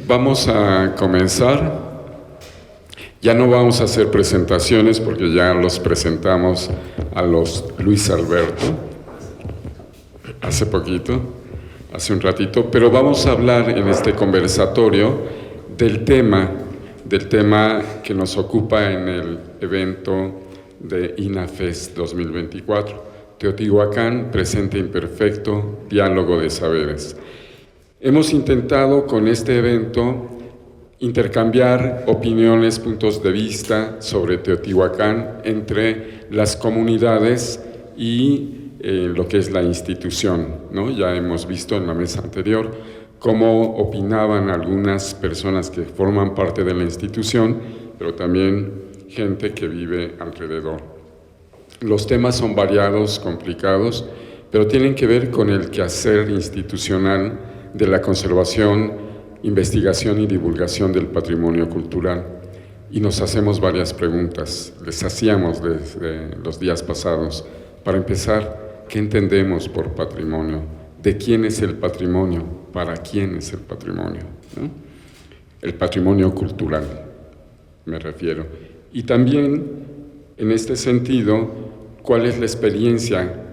Vamos a comenzar. Ya no vamos a hacer presentaciones porque ya los presentamos a los Luis Alberto hace poquito, hace un ratito, pero vamos a hablar en este conversatorio del tema que nos ocupa en el evento de INAFES 2024, Teotihuacán, presente imperfecto, diálogo de saberes. Hemos intentado con este evento intercambiar opiniones, puntos de vista sobre Teotihuacán entre las comunidades y lo que es la institución, ¿no? Ya hemos visto en la mesa anterior cómo opinaban algunas personas que forman parte de la institución, pero también gente que vive alrededor. Los temas son variados, complicados, pero tienen que ver con el quehacer institucional de la conservación, investigación y divulgación del patrimonio cultural. Y nos hacemos varias preguntas, les hacíamos desde los días pasados. Para empezar, ¿qué entendemos por patrimonio? ¿De quién es el patrimonio? ¿Para quién es el patrimonio? ¿No? El patrimonio cultural, me refiero. Y también, en este sentido, ¿cuál es la experiencia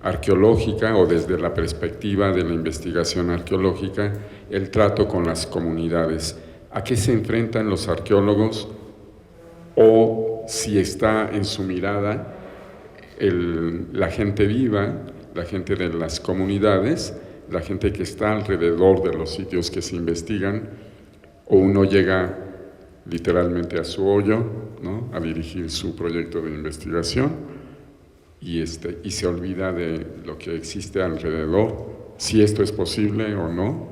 arqueológica o desde la perspectiva de la investigación arqueológica, el trato con las comunidades? ¿A qué se enfrentan los arqueólogos? O si está en su mirada la gente viva, la gente de las comunidades, la gente que está alrededor de los sitios que se investigan, o uno llega literalmente a su hoyo, ¿no?, a dirigir su proyecto de investigación y se olvida de lo que existe alrededor, si esto es posible o no.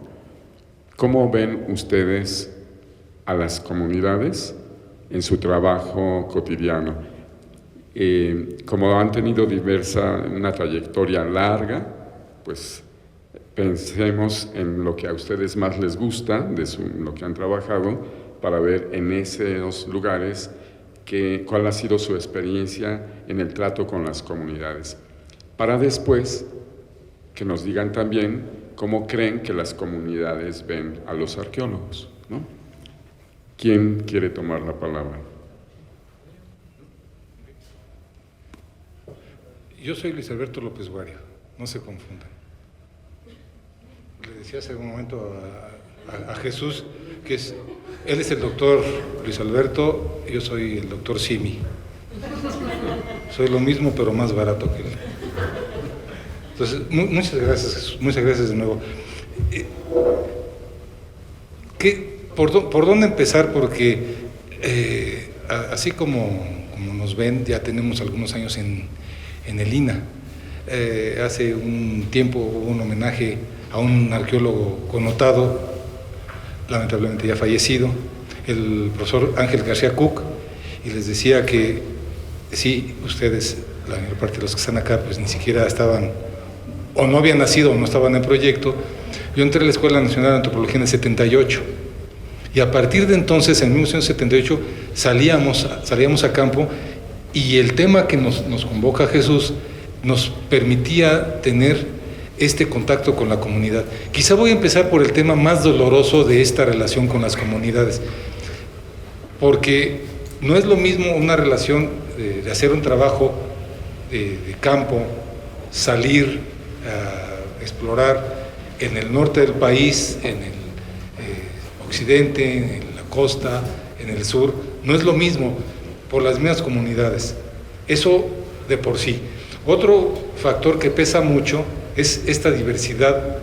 ¿Cómo ven ustedes a las comunidades en su trabajo cotidiano? Como han tenido una trayectoria larga, pues pensemos en lo que a ustedes más les gusta, lo que han trabajado, para ver en esos lugares cuál ha sido su experiencia en el trato con las comunidades. Para después que nos digan también cómo creen que las comunidades ven a los arqueólogos, ¿no? ¿Quién quiere tomar la palabra? Yo soy Luis Alberto López Guario, no se confundan. Le decía hace un momento a Jesús que él es el doctor Luis Alberto, yo soy el doctor Simi. Soy lo mismo pero más barato que él. Entonces, muchas gracias Jesús, muchas gracias de nuevo. ¿Por dónde empezar? Porque así como nos ven, ya tenemos algunos años en el INA. Hace un tiempo hubo un homenaje a un arqueólogo connotado, lamentablemente ya fallecido, el profesor Ángel García Cook, y les decía que sí, ustedes, la mayor parte de los que están acá, pues ni siquiera estaban, o no habían nacido, o no estaban en proyecto. Yo entré a la Escuela Nacional de Antropología en el 78, y a partir de entonces, en 1978, salíamos a campo, y el tema que nos convoca Jesús nos permitía tener este contacto con la comunidad. Quizá voy a empezar por el tema más doloroso de esta relación con las comunidades, porque no es lo mismo una relación de hacer un trabajo de campo, salir a explorar en el norte del país, en el occidente, en la costa, en el sur, no es lo mismo por las mismas comunidades. Eso de por sí. Otro factor que pesa mucho es esta diversidad,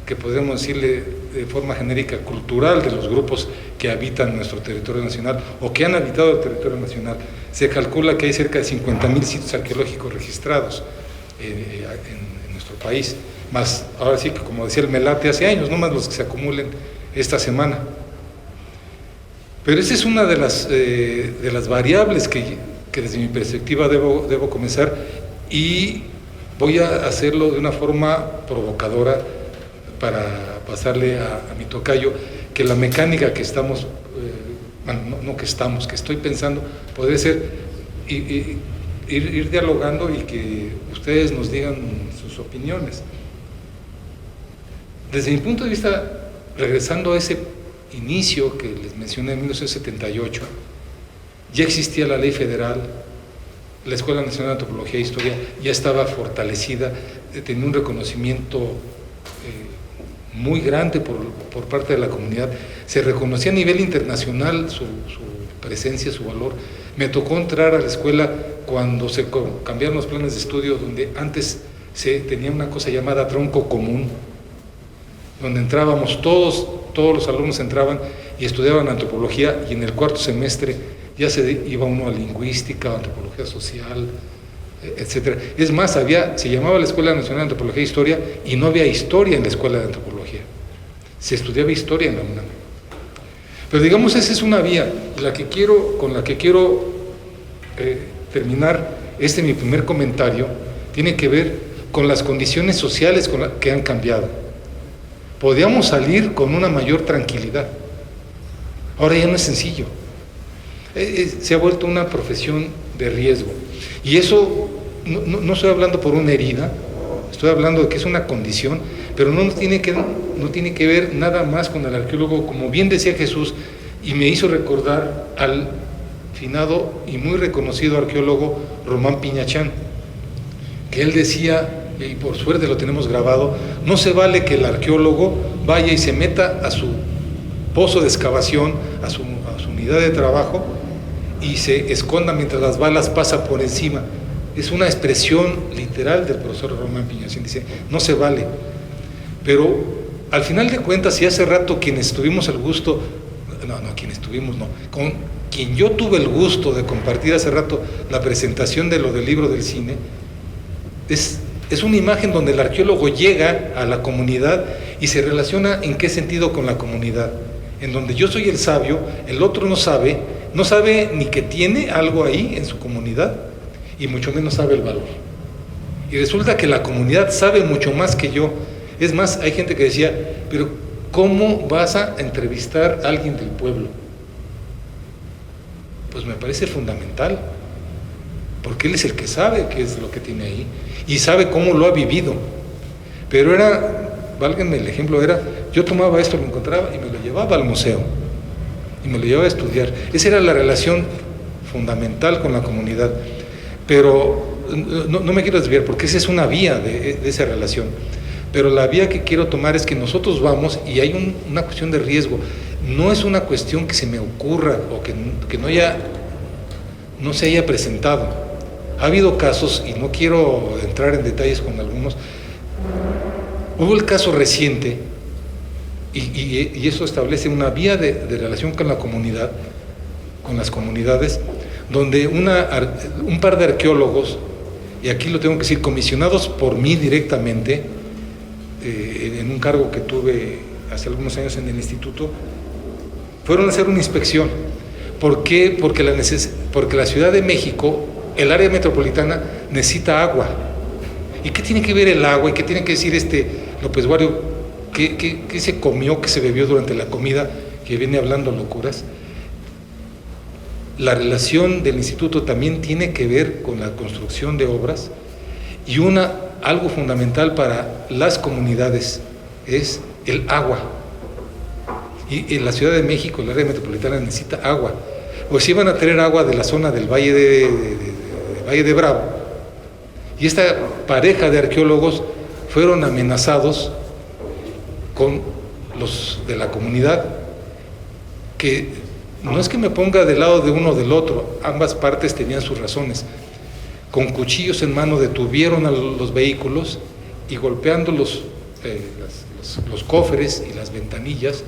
que podemos decirle de forma genérica, cultural, de los grupos que habitan nuestro territorio nacional o que han habitado el territorio nacional. Se calcula que hay cerca de 50,000 sitios arqueológicos registrados en nuestro país, más ahora sí que, como decía el Melate hace años, no más los que se acumulen esta semana. Pero esa es una de las variables que desde mi perspectiva debo comenzar, y voy a hacerlo de una forma provocadora para pasarle a mi tocayo, que la mecánica que estamos, que estoy pensando, podría ser ir dialogando y que ustedes nos digan sus opiniones. Desde mi punto de vista, regresando a ese inicio que les mencioné en 1978, ya existía la ley federal, la Escuela Nacional de Antropología e Historia ya estaba fortalecida, tenía un reconocimiento muy grande por parte de la comunidad, se reconocía a nivel internacional su presencia, su valor. Me tocó entrar a la escuela cuando se cambiaron los planes de estudio, donde antes se tenía una cosa llamada tronco común, donde entrábamos todos los alumnos entraban y estudiaban antropología, y en el cuarto semestre ya se iba uno a lingüística, antropología social, etcétera. Es más, se llamaba la Escuela Nacional de Antropología e Historia y no había historia en la Escuela de Antropología. Se estudiaba historia en la UNAM. Pero digamos, esa es una vía con la que quiero terminar mi primer comentario. Tiene que ver con las condiciones sociales que han cambiado. Podíamos salir con una mayor tranquilidad. Ahora ya no es sencillo. Se ha vuelto una profesión de riesgo. Y eso, no estoy hablando por una herida, estoy hablando de que es una condición, pero no tiene que ver nada más con el arqueólogo, como bien decía Jesús, y me hizo recordar al finado y muy reconocido arqueólogo Román Piñachán, que él decía, y por suerte lo tenemos grabado, no se vale que el arqueólogo vaya y se meta a su pozo de excavación, a su unidad de trabajo, y se esconda mientras las balas pasan por encima. Es una expresión literal del profesor Román Piñachán, dice, no se vale. Pero al final de cuentas, y hace rato quienes tuvimos el gusto, con quien yo tuve el gusto de compartir hace rato la presentación de lo del libro del cine, es una imagen donde el arqueólogo llega a la comunidad y se relaciona en qué sentido con la comunidad, en donde yo soy el sabio, el otro no sabe ni que tiene algo ahí en su comunidad, y mucho menos sabe el valor. Y resulta que la comunidad sabe mucho más que yo. Es más, hay gente que decía, pero ¿cómo vas a entrevistar a alguien del pueblo? Pues me parece fundamental, porque él es el que sabe qué es lo que tiene ahí, y sabe cómo lo ha vivido. Pero válganme el ejemplo, yo tomaba esto, lo encontraba y me lo llevaba al museo, y me lo llevaba a estudiar. Esa era la relación fundamental con la comunidad. Pero no me quiero desviar, porque esa es una vía de esa relación. Pero la vía que quiero tomar es que nosotros vamos y hay una cuestión de riesgo. No es una cuestión que se me ocurra o que no se haya presentado. Ha habido casos, y no quiero entrar en detalles con algunos. Hubo el caso reciente, y eso establece una vía de relación con la comunidad, con las comunidades, donde un par de arqueólogos, y aquí lo tengo que decir, comisionados por mí directamente, en un cargo que tuve hace algunos años en el instituto, fueron a hacer una inspección. ¿Por qué? Porque la Ciudad de México, el área metropolitana, necesita agua. ¿Y qué tiene que ver el agua? ¿Y qué tiene que decir López Wario? ¿Qué se comió, qué se bebió durante la comida, que viene hablando locuras? La relación del instituto también tiene que ver con la construcción de obras, y algo fundamental para las comunidades es el agua. Y en la Ciudad de México, el área metropolitana, necesita agua. Pues iban a traer agua de la zona del Valle de Bravo, y esta pareja de arqueólogos fueron amenazados con los de la comunidad, que no es que me ponga del lado de uno o del otro, ambas partes tenían sus razones. Con cuchillos en mano detuvieron a los vehículos y, golpeando los cofres y las ventanillas,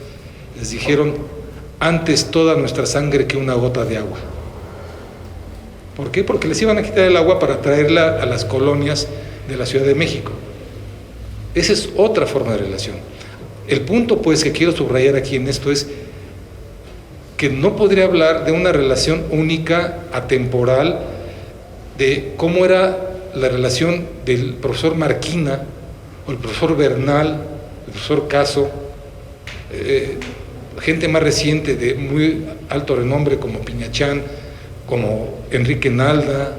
les dijeron: antes toda nuestra sangre que una gota de agua. ¿Por qué? Porque les iban a quitar el agua para traerla a las colonias de la Ciudad de México. Esa es otra forma de relación. El punto, pues, que quiero subrayar aquí en esto es que no podría hablar de una relación única, atemporal, de cómo era la relación del profesor Marquina, o el profesor Bernal, el profesor Caso, gente más reciente de muy alto renombre como Piñachán, como Enrique Nalda,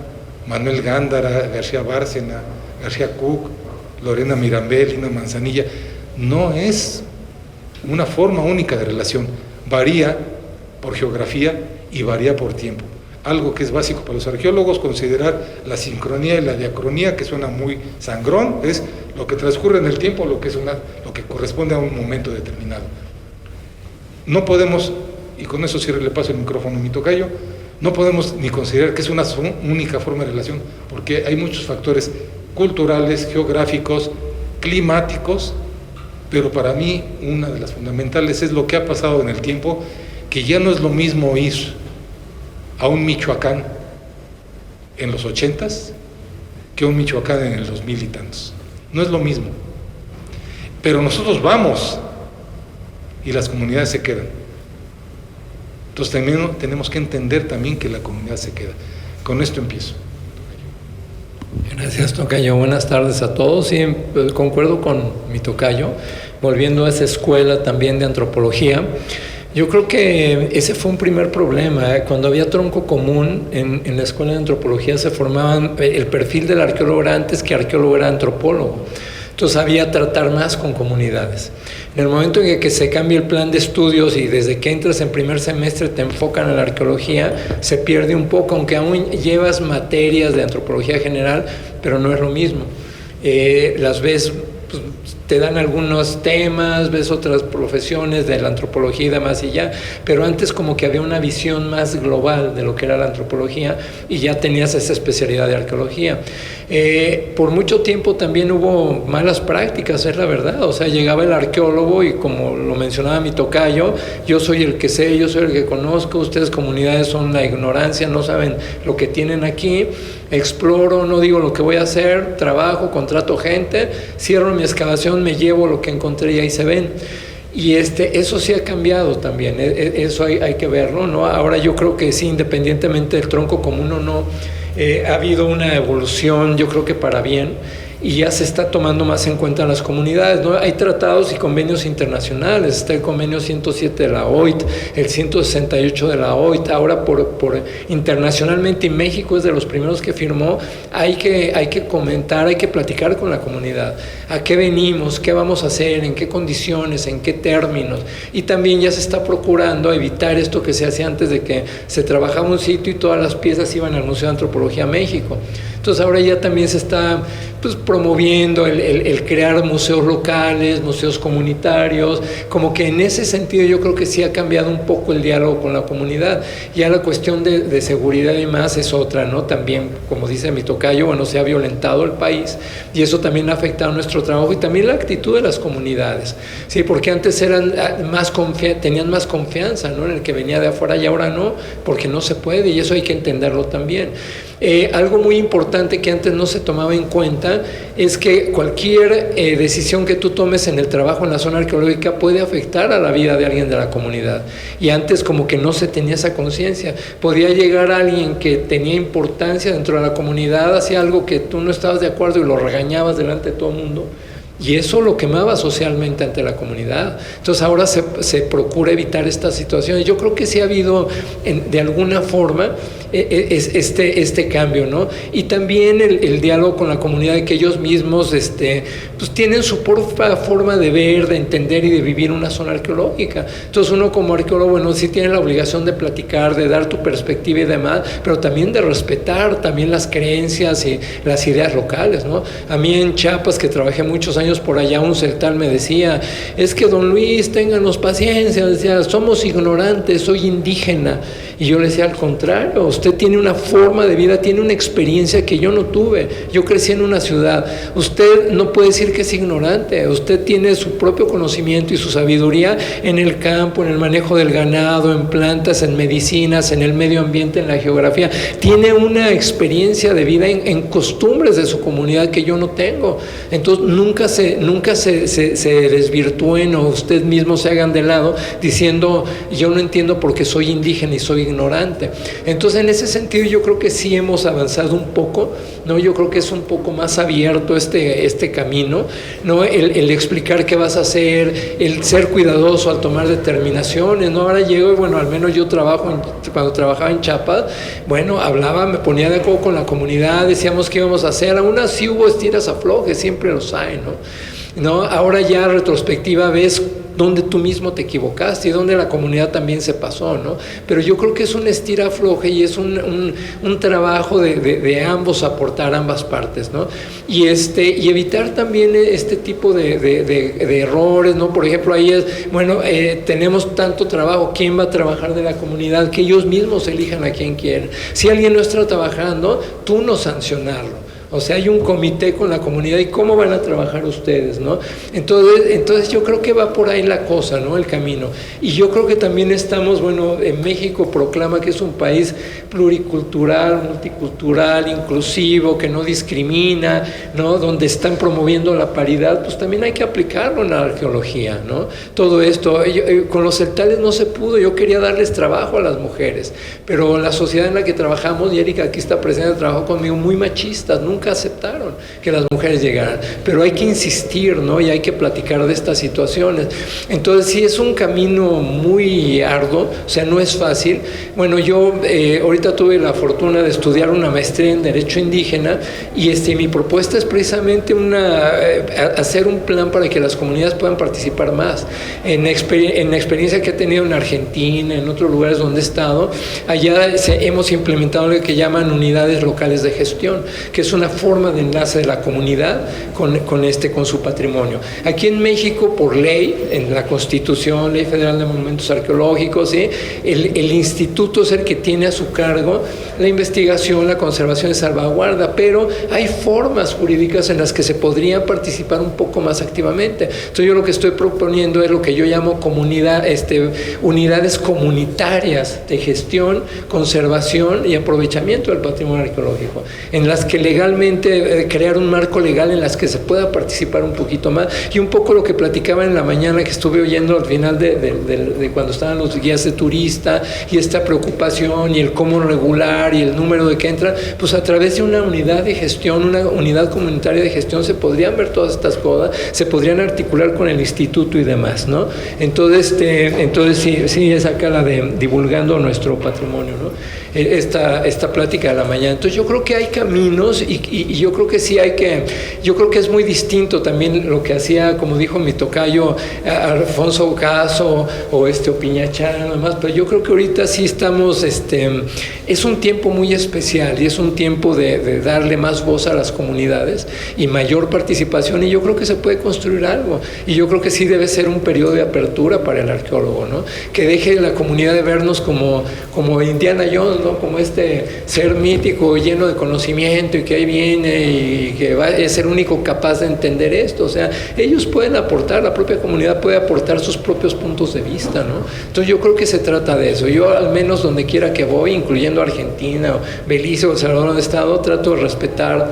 Manuel Gándara, García Bárcena, García Cook, Lorena Mirambel, Lina Manzanilla. No es una forma única de relación. varía por geografía y varía por tiempo. Algo que es básico para los arqueólogos, considerar la sincronía y la diacronía, que suena muy sangrón, es lo que transcurre en el tiempo, lo que corresponde a un momento determinado. No podemos, y con eso le paso el micrófono a mi tocayo, no podemos ni considerar que es una única forma de relación, porque hay muchos factores culturales, geográficos, climáticos, pero para mí una de las fundamentales es lo que ha pasado en el tiempo, que ya no es lo mismo ir a un Michoacán en los 80s que a un Michoacán en el 2000 y tantos. No es lo mismo. Pero nosotros vamos y las comunidades se quedan. Entonces también tenemos que entender también que la comunidad se queda. Con esto empiezo. Gracias, tocayo. Buenas tardes a todos. Sí, concuerdo con mi tocayo. Volviendo a esa escuela también de antropología, yo creo que ese fue un primer problema. Cuando había tronco común en la escuela de antropología se formaban, el perfil del arqueólogo era antes que arqueólogo era antropólogo. Entonces había tratar más con comunidades. En el momento en que se cambia el plan de estudios y desde que entras en primer semestre te enfocan en la arqueología, se pierde un poco, aunque aún llevas materias de antropología general, pero no es lo mismo. Las ves, pues, te dan algunos temas, ves otras profesiones de la antropología y demás y ya, pero antes como que había una visión más global de lo que era la antropología y ya tenías esa especialidad de arqueología. Por mucho tiempo también hubo malas prácticas, es la verdad. O sea, llegaba el arqueólogo y, como lo mencionaba mi tocayo, yo soy el que sé, yo soy el que conozco, ustedes comunidades son la ignorancia, no saben lo que tienen aquí, exploro, no digo lo que voy a hacer, trabajo, contrato gente, cierro mi excavación, me llevo lo que encontré y ahí se ven. Y eso sí ha cambiado también, eso hay que verlo, ¿no? Ahora yo creo que sí, independientemente del tronco común o no, ha habido una evolución, yo creo que para bien, y ya se está tomando más en cuenta las comunidades, ¿no? Hay tratados y convenios internacionales, está el convenio 107 de la OIT, el 168 de la OIT, ahora por internacionalmente, y México es de los primeros que firmó. Hay que comentar, hay que platicar con la comunidad, a qué venimos, qué vamos a hacer, en qué condiciones, en qué términos, y también ya se está procurando evitar esto que se hacía antes, de que se trabajaba un sitio y todas las piezas iban al Museo de Antropología México. Entonces ahora ya también se está, pues, promoviendo el crear museos locales, museos comunitarios, como que en ese sentido yo creo que sí ha cambiado un poco el diálogo con la comunidad. Ya la cuestión de seguridad y más es otra, ¿no? También, como dice mi tocayo, bueno, se ha violentado el país y eso también ha afectado nuestro trabajo y también la actitud de las comunidades, ¿sí? Porque antes tenían más confianza, ¿no?, en el que venía de afuera, y ahora no, porque no se puede, y eso hay que entenderlo también. Algo muy importante que antes no se tomaba en cuenta es que cualquier decisión que tú tomes en el trabajo en la zona arqueológica puede afectar a la vida de alguien de la comunidad, y antes como que no se tenía esa conciencia. Podía llegar alguien que tenía importancia dentro de la comunidad, hacía algo que tú no estabas de acuerdo y lo regañabas delante de todo el mundo, y eso lo quemaba socialmente ante la comunidad. Entonces ahora se procura evitar estas situaciones. Yo creo que sí ha habido de alguna forma este cambio, ¿no? Y también el diálogo con la comunidad, de que ellos mismos pues tienen su propia forma de ver, de entender y de vivir una zona arqueológica. Entonces uno como arqueólogo, bueno, sí tiene la obligación de platicar, de dar tu perspectiva y demás, pero también de respetar también las creencias y las ideas locales, ¿no? A mí en Chiapas, que trabajé muchos años por allá, un celtal me decía: es que don Luis, ténganos paciencia, decía, somos ignorantes, soy indígena. Y yo le decía, al contrario, usted tiene una forma de vida, tiene una experiencia que yo no tuve. Yo crecí en una ciudad. Usted no puede decir que es ignorante. Usted tiene su propio conocimiento y su sabiduría en el campo, en el manejo del ganado, en plantas, en medicinas, en el medio ambiente, en la geografía. Tiene una experiencia de vida en costumbres de su comunidad que yo no tengo. Entonces nunca se desvirtúen, o usted mismo se hagan de lado diciendo, yo no entiendo porque soy indígena y soy ignorante. Entonces en ese sentido yo creo que sí hemos avanzado un poco, ¿no? Yo creo que es un poco más abierto este camino, ¿no? El explicar qué vas a hacer, el ser cuidadoso al tomar determinaciones, ¿no? Ahora llego y, bueno, al menos yo cuando trabajaba en Chiapas, bueno, hablaba, me ponía de acuerdo con la comunidad, decíamos qué íbamos a hacer. Aún así hubo estiras aflojes, siempre los hay, ¿no? Ahora ya retrospectiva ves donde tú mismo te equivocaste y donde la comunidad también se pasó, ¿no? Pero yo creo que es un estira-afloje y es un trabajo de ambos, aportar ambas partes, ¿no? Y evitar también este tipo de errores, ¿no? Por ejemplo, ahí tenemos tanto trabajo, ¿quién va a trabajar de la comunidad? Que ellos mismos elijan a quién quieren. Si alguien no está trabajando, tú no sancionarlo. O sea, hay un comité con la comunidad y cómo van a trabajar ustedes, ¿no? Entonces yo creo que va por ahí la cosa, ¿no? El camino. Y yo creo que también estamos, en México proclama que es un país pluricultural, multicultural, inclusivo, que no discrimina, ¿no? Donde están promoviendo la paridad, pues también hay que aplicarlo en la arqueología, ¿no? Todo esto, con los celtales no se pudo, yo quería darles trabajo a las mujeres, pero la sociedad en la que trabajamos, y Erika aquí está presente, trabajó conmigo, muy machistas, nunca aceptaron que las mujeres llegaran, pero hay que insistir, ¿no? Y hay que platicar de estas situaciones. Entonces sí es un camino muy arduo, o sea, no es fácil. Bueno, yo ahorita tuve la fortuna de estudiar una maestría en Derecho Indígena y mi propuesta es precisamente hacer un plan para que las comunidades puedan participar más. En la experiencia que he tenido en Argentina, en otros lugares donde he estado, allá hemos implementado lo que llaman unidades locales de gestión, que es una forma de enlace de la comunidad con su patrimonio. Aquí en México, por ley, en la Constitución, Ley Federal de Monumentos Arqueológicos, ¿sí? el instituto es el que tiene a su cargo la investigación, la conservación y salvaguarda, pero hay formas jurídicas en las que se podría participar un poco más activamente. Entonces yo lo que estoy proponiendo es lo que yo llamo unidades comunitarias de gestión, conservación y aprovechamiento del patrimonio arqueológico, en las que legalmente crear un marco legal en las que se pueda participar un poquito más. Y un poco lo que platicaba en la mañana que estuve oyendo al final de cuando estaban los guías de turista y esta preocupación y el cómo regular y el número de que entran, pues a través de una unidad de gestión, una unidad comunitaria de gestión se podrían ver todas estas cosas, se podrían articular con el instituto y demás, ¿no? Entonces sí es acá la de divulgando nuestro patrimonio, ¿no? Esta plática de la mañana. Entonces yo creo que hay caminos y yo creo que sí yo creo que es muy distinto también lo que hacía, como dijo mi tocayo Alfonso Caso o Opiñachán, además, pero yo creo que ahorita sí estamos, es un tiempo muy especial y es un tiempo de darle más voz a las comunidades y mayor participación, y yo creo que se puede construir algo, y yo creo que sí debe ser un periodo de apertura para el arqueólogo, ¿no? Que deje la comunidad de vernos como Indiana Jones, ¿no? Como ser mítico, lleno de conocimiento y que ahí viene y que es el único capaz de entender esto. O sea, ellos pueden aportar, la propia comunidad puede aportar sus propios puntos de vista, ¿no? Entonces yo creo que se trata de eso. Yo al menos donde quiera que voy, incluyendo Argentina, Belice o El Salvador, donde he estado, trato de respetar,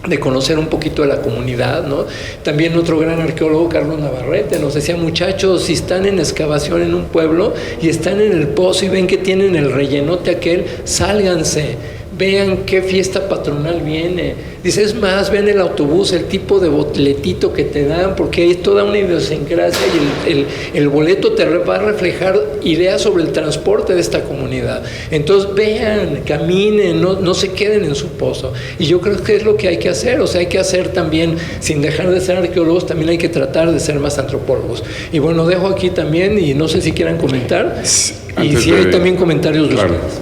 de conocer un poquito de la comunidad, ¿no? También otro gran arqueólogo, Carlos Navarrete, nos decía: muchachos, si están en excavación en un pueblo y están en el pozo y ven que tienen el rellenote aquel, sálganse, vean qué fiesta patronal viene. Dice, es más, ven el autobús, el tipo de boletito que te dan, porque hay toda una idiosincrasia y el boleto te va a reflejar ideas sobre el transporte de esta comunidad. Entonces vean, caminen, no se queden en su pozo. Y yo creo que es lo que hay que hacer. O sea, hay que hacer también, sin dejar de ser arqueólogos, también hay que tratar de ser más antropólogos. Y bueno, dejo aquí también, y no sé si quieran comentar, y si hay también comentarios de ustedes.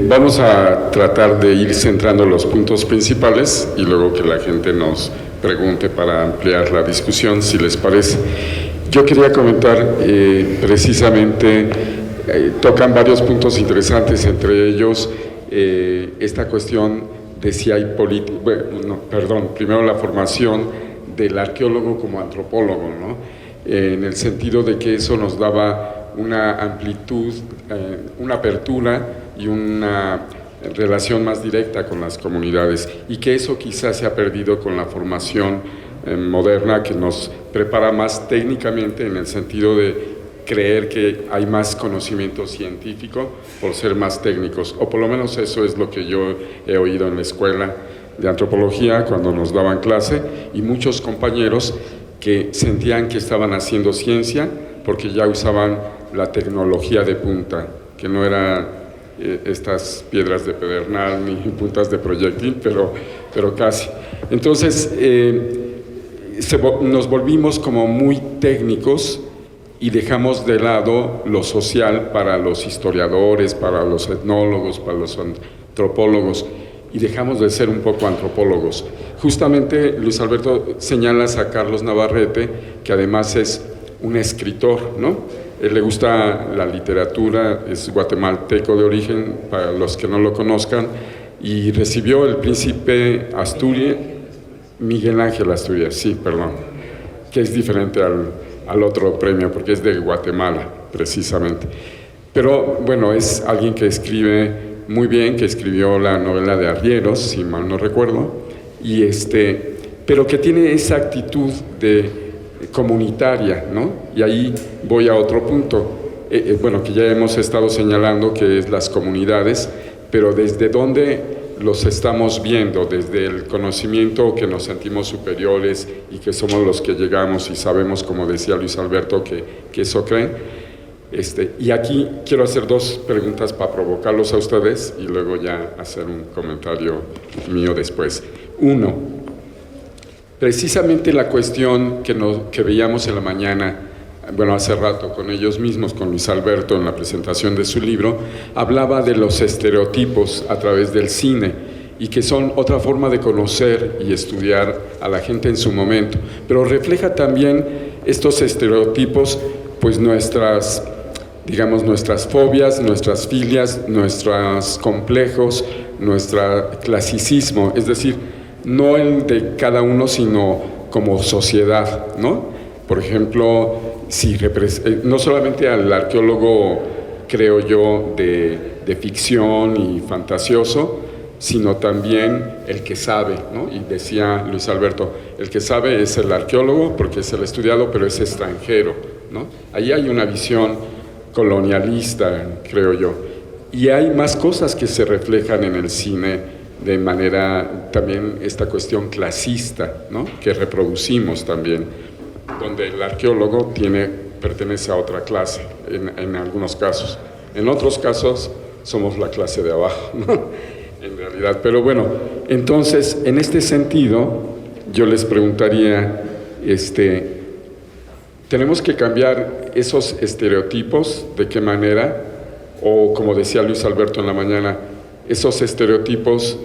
Vamos a tratar de ir centrando los puntos principales y luego que la gente nos pregunte para ampliar la discusión, si les parece. Yo quería comentar precisamente, tocan varios puntos interesantes, entre ellos esta cuestión de si hay primero la formación del arqueólogo como antropólogo, ¿no? En el sentido de que eso nos daba una amplitud, una apertura y una relación más directa con las comunidades, y que eso quizás se ha perdido con la formación moderna, que nos prepara más técnicamente en el sentido de creer que hay más conocimiento científico por ser más técnicos, o por lo menos eso es lo que yo he oído en la escuela de antropología cuando nos daban clase, y muchos compañeros que sentían que estaban haciendo ciencia porque ya usaban la tecnología de punta, que no eran estas piedras de pedernal ni puntas de proyectil, pero casi. Entonces, nos volvimos como muy técnicos y dejamos de lado lo social para los historiadores, para los etnólogos, para los antropólogos, y dejamos de ser un poco antropólogos. Justamente, Luis Alberto, señalas a Carlos Navarrete, que además es un escritor, ¿no? Él le gusta la literatura, es guatemalteco de origen, para los que no lo conozcan, y recibió el príncipe Asturias, Miguel Ángel Asturias, sí, perdón, que es diferente al otro premio, porque es de Guatemala, precisamente. Pero, bueno, es alguien que escribe muy bien, que escribió la novela de Arrieros, si mal no recuerdo, pero que tiene esa actitud comunitaria, ¿no? Y ahí voy a otro punto, bueno, que ya hemos estado señalando, que es las comunidades, pero desde dónde los estamos viendo, desde el conocimiento, que nos sentimos superiores y que somos los que llegamos y sabemos, como decía Luis Alberto, que eso creen. Y aquí quiero hacer dos preguntas para provocarlos a ustedes y luego ya hacer un comentario mío después. Uno, precisamente la cuestión que veíamos en la mañana, bueno, hace rato con ellos mismos, con Luis Alberto en la presentación de su libro, hablaba de los estereotipos a través del cine y que son otra forma de conocer y estudiar a la gente en su momento, pero refleja también estos estereotipos, pues nuestras fobias, nuestras filias, nuestros complejos, nuestro clasicismo, es decir, no el de cada uno, sino como sociedad, ¿no? Por ejemplo, no solamente al arqueólogo, creo yo, de ficción y fantasioso, sino también el que sabe, ¿no? Y decía Luis Alberto, el que sabe es el arqueólogo porque es el estudiado, pero es extranjero, ¿no? Ahí hay una visión colonialista, creo yo. Y hay más cosas que se reflejan en el cine de manera, también esta cuestión clasista, ¿no? Que reproducimos también, donde el arqueólogo pertenece a otra clase, en algunos casos. En otros casos somos la clase de abajo, ¿no? En realidad. Pero bueno, entonces, en este sentido, yo les preguntaría, ¿tenemos que cambiar esos estereotipos? ¿De qué manera? O como decía Luis Alberto en la mañana, esos estereotipos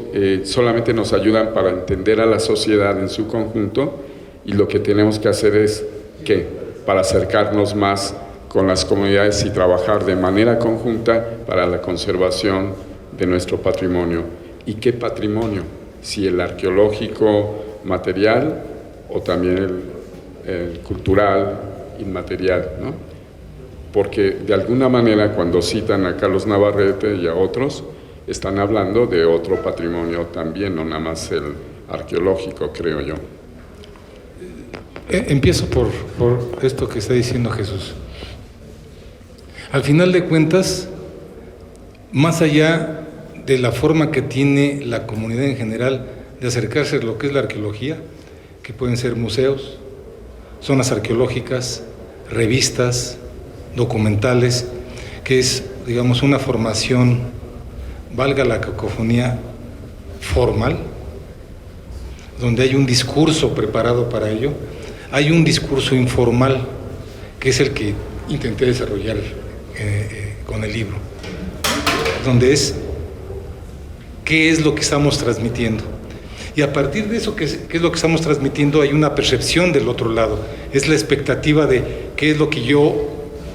solamente nos ayudan para entender a la sociedad en su conjunto, y lo que tenemos que hacer es, ¿qué? Para acercarnos más con las comunidades y trabajar de manera conjunta para la conservación de nuestro patrimonio. ¿Y qué patrimonio? Si el arqueológico material o también el cultural inmaterial, ¿no? Porque de alguna manera cuando citan a Carlos Navarrete y a otros, están hablando de otro patrimonio también, no nada más el arqueológico, creo yo. Empiezo por esto que está diciendo Jesús. Al final de cuentas, más allá de la forma que tiene la comunidad en general de acercarse a lo que es la arqueología, que pueden ser museos, zonas arqueológicas, revistas, documentales, que es, digamos, una formación, valga la cacofonía, formal, donde hay un discurso preparado para ello. Hay un discurso informal, que es el que intenté desarrollar con el libro, donde es qué es lo que estamos transmitiendo. Y a partir de eso, qué es lo que estamos transmitiendo, hay una percepción del otro lado. Es la expectativa de qué es lo que yo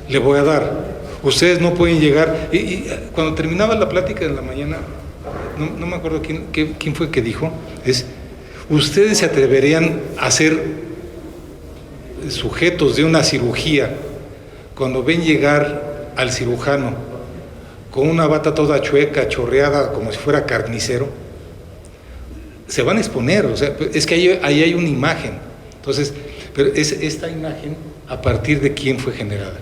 le voy a dar. Ustedes no pueden llegar. Y cuando terminaba la plática de la mañana, no me acuerdo quién fue que dijo, ustedes se atreverían a ser sujetos de una cirugía cuando ven llegar al cirujano con una bata toda chueca, chorreada, como si fuera carnicero. Se van a exponer, o sea, es que ahí hay una imagen. Entonces, pero es esta imagen a partir de quién fue generada.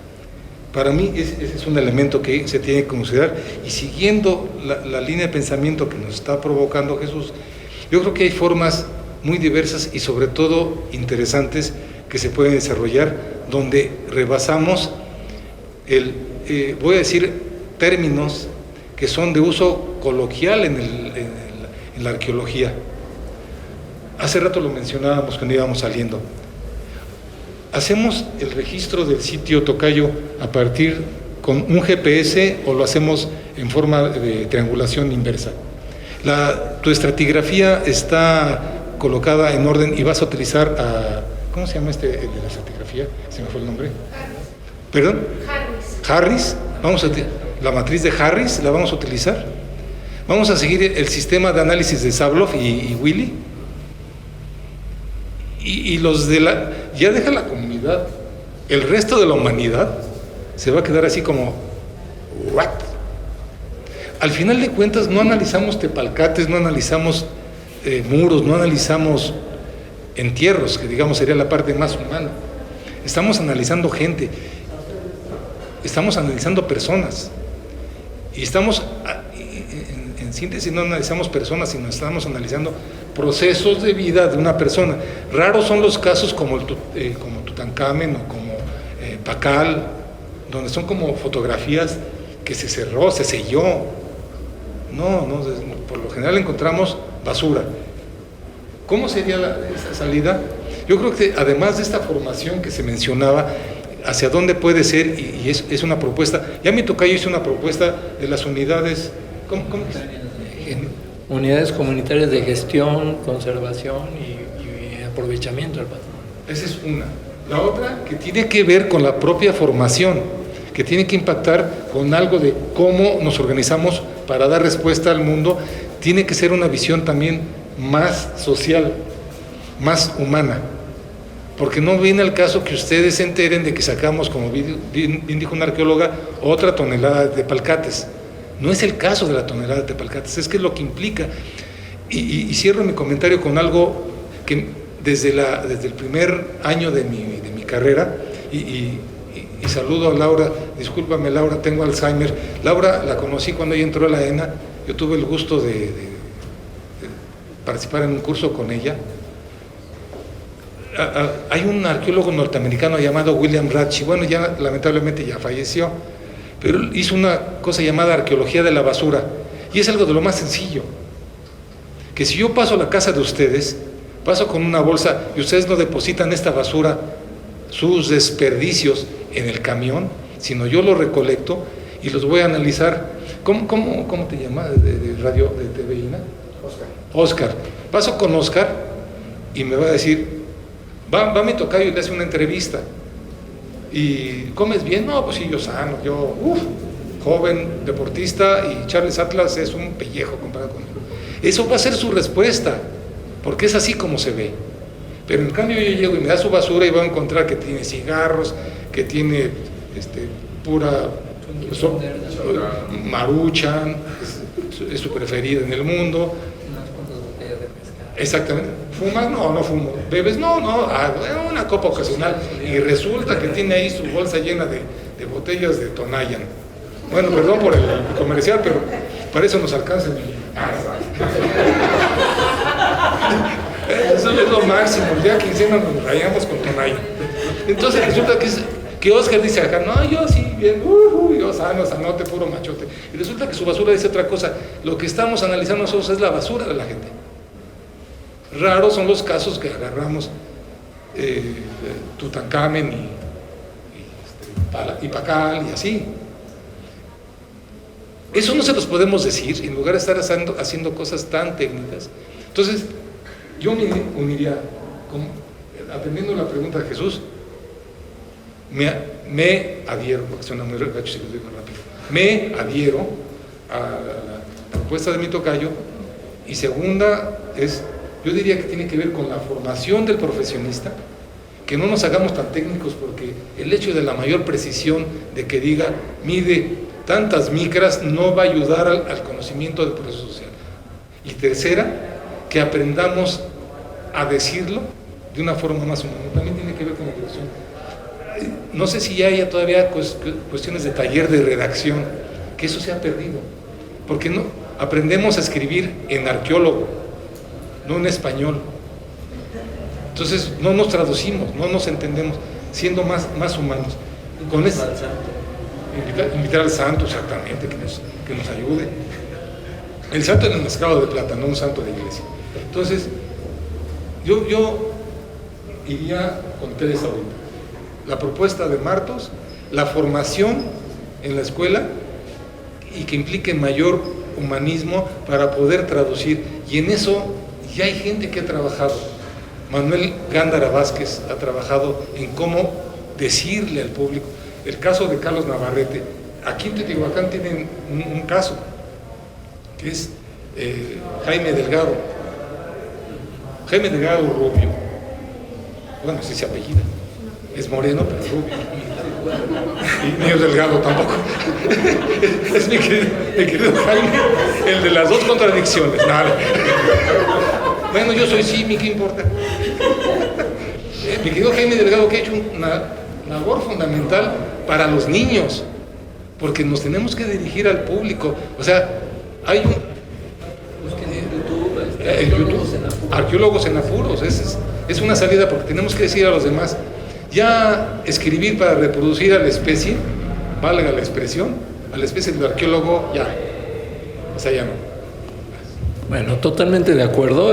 Para mí ese es un elemento que se tiene que considerar, y siguiendo la línea de pensamiento que nos está provocando Jesús, yo creo que hay formas muy diversas y sobre todo interesantes que se pueden desarrollar, donde rebasamos voy a decir términos que son de uso coloquial en la arqueología. Hace rato lo mencionábamos cuando íbamos saliendo. ¿hacemos el registro del sitio, tocayo, a partir con un GPS o lo hacemos en forma de triangulación inversa? Tu estratigrafía está colocada en orden y vas a utilizar ¿cómo se llama el de la estratigrafía? ¿Se me fue el nombre? ¿Perdón? Harris. La matriz de Harris la vamos a utilizar. Vamos a seguir el sistema de análisis de Sabloff y Willy. Y los ya deja la comunidad, el resto de la humanidad se va a quedar así como ¿what? Al final de cuentas no analizamos tepalcates, no analizamos muros, no analizamos entierros, que digamos sería la parte más humana. Estamos analizando gente, estamos analizando personas, y estamos, en síntesis, no analizamos personas, sino estamos analizando procesos de vida de una persona. Raros son los casos como Tutankamen o como Pakal, donde son como fotografías que se cerró, se selló. No, por lo general encontramos basura. ¿Cómo sería esa salida? Yo creo que además de esta formación que se mencionaba, hacia dónde puede ser, y es una propuesta, ya mi tocayo hizo una propuesta de las unidades, ¿cómo? Unidades comunitarias de gestión, conservación y aprovechamiento del patrimonio. Esa es una. La otra, que tiene que ver con la propia formación, que tiene que impactar con algo de cómo nos organizamos para dar respuesta al mundo, tiene que ser una visión también más social, más humana. Porque no viene al caso que ustedes se enteren de que sacamos, como bien dijo una arqueóloga, otra tonelada de tepalcates. No es el caso de la tonelada de tepalcates, es que es lo que implica. Y cierro mi comentario con algo que desde el primer año de mi carrera, y saludo a Laura, discúlpame Laura, tengo Alzheimer. Laura la conocí cuando ella entró a la ENA, yo tuve el gusto de participar en un curso con ella. Hay un arqueólogo norteamericano llamado William Ratchey, bueno, ya lamentablemente ya falleció, pero hizo una cosa llamada arqueología de la basura, y es algo de lo más sencillo, que si yo paso a la casa de ustedes, paso con una bolsa y ustedes no depositan esta basura, sus desperdicios en el camión, sino yo los recolecto y los voy a analizar. ¿Cómo te llamas de radio, de TV, Ina? Oscar. Paso con Oscar y me va a decir, va mi tocayo y le hace una entrevista. ¿Y comes bien? No, pues sí, yo sano, yo, joven, deportista, y Charles Atlas es un pellejo comparado conmigo. Eso va a ser su respuesta, porque es así como se ve. Pero en cambio yo llego y me da su basura y voy a encontrar que tiene cigarros, que tiene pura Maruchan, es su preferida en el mundo. Exactamente. ¿Fumas? No fumo. ¿Bebes? No, una copa ocasional. Y resulta que tiene ahí su bolsa llena de botellas de Tonayan. Bueno, perdón por el comercial, pero para eso nos alcanza el Eso es lo máximo. El día quincena nos rayamos con Tonayan. Entonces resulta que Oscar dice acá, no, yo sí, bien, yo sanote, puro machote. Y resulta que su basura dice otra cosa. Lo que estamos analizando nosotros es la basura de la gente. Raros son los casos que agarramos Tutankamen y Pakal y así. Eso no se los podemos decir, en lugar de estar haciendo cosas tan técnicas. Entonces, yo me uniría, atendiendo la pregunta de Jesús, me adhiero, porque suena muy gacho si lo digo rápido, me adhiero a la propuesta de mi tocayo. Y segunda es, yo diría que tiene que ver con la formación del profesionista, que no nos hagamos tan técnicos, porque el hecho de la mayor precisión, de que diga, mide tantas micras, no va a ayudar al conocimiento del proceso social. Y tercera, que aprendamos a decirlo de una forma más humana. También tiene que ver con la redacción. No sé si ya haya todavía cuestiones de taller de redacción, que eso se ha perdido, porque no aprendemos a escribir en arqueólogo, no en español. Entonces no nos traducimos, no nos entendemos, siendo más humanos. Con eso, invitar al santo, exactamente, que nos ayude. El santo en el mascado de plata, no un santo de iglesia. Entonces, yo iría con Teresa ahorita. la propuesta de Martos, la formación en la escuela y que implique mayor humanismo para poder traducir. Y en eso ya hay gente que ha trabajado. Manuel Gándara Vázquez ha trabajado en cómo decirle al público. El caso de Carlos Navarrete. Aquí en Teotihuacán tienen un caso, que es Jaime Delgado. Jaime Delgado Rubio. Bueno, sí se apellida. Es moreno, pero rubio. Y ni es delgado tampoco. Es mi querido Jaime, el de las dos contradicciones. Nada. Bueno, yo soy sí, ¿qué importa? Mi querido Jaime Delgado, que ha hecho una labor fundamental para los niños, porque nos tenemos que dirigir al público. O sea, hay un... YouTube, Arqueólogos en Apuros, es una salida, porque tenemos que decir a los demás, ya escribir para reproducir a la especie, valga la expresión, a la especie del arqueólogo, ya, o sea, ya no. Bueno, totalmente de acuerdo.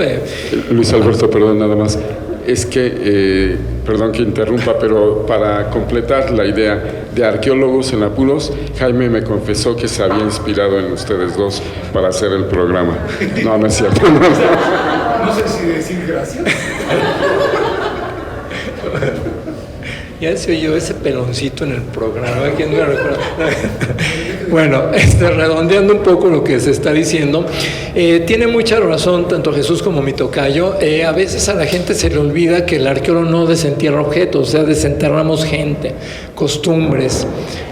Luis Alberto, perdón, nada más. Es que, perdón que interrumpa, pero para completar la idea de Arqueólogos en Apuros, Jaime me confesó que se había inspirado en ustedes dos para hacer el programa. No, no es cierto. No sé si decir gracias. Ya se oyó ese peloncito en el programa, ¿quién me recuerda? Bueno, redondeando un poco lo que se está diciendo, tiene mucha razón tanto Jesús como mi tocayo. A veces a la gente se le olvida que el arqueólogo no desentierra objetos, o sea, desenterramos gente, costumbres,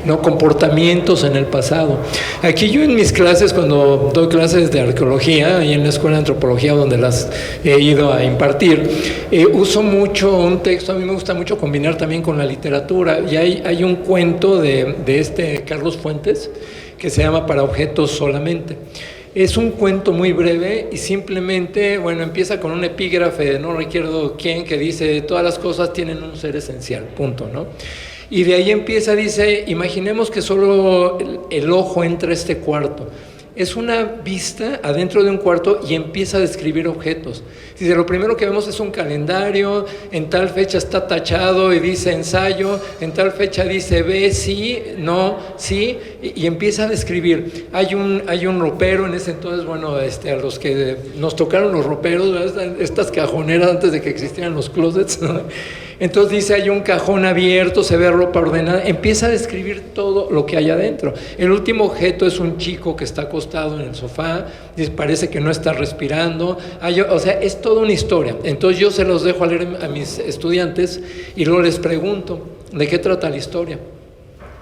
¿no? Comportamientos en el pasado. Aquí yo en mis clases, cuando doy clases de arqueología, y en la Escuela de Antropología donde las he ido a impartir, uso mucho un texto. A mí me gusta mucho combinar también con la literatura, y hay un cuento de Carlos Fuentes que se llama Para objetos solamente. Es un cuento muy breve y simplemente, bueno, empieza con un epígrafe, no recuerdo quién, que dice: todas las cosas tienen un ser esencial, punto, ¿no? Y de ahí empieza, dice: imaginemos que solo el ojo entra a este cuarto. Es una vista adentro de un cuarto y empieza a describir objetos. Dice, lo primero que vemos es un calendario, en tal fecha está tachado y dice ensayo, en tal fecha dice ve, sí, no, sí, y empieza a describir. Hay un ropero en ese entonces, bueno, a los que nos tocaron los roperos, ¿verdad? Estas cajoneras antes de que existieran los closets, ¿no? Entonces dice, hay un cajón abierto, se ve ropa ordenada, empieza a describir todo lo que hay adentro. El último objeto es un chico que está acostado en el sofá, parece que no está respirando, o sea, es toda una historia. Entonces yo se los dejo a leer a mis estudiantes y luego les pregunto, ¿de qué trata la historia?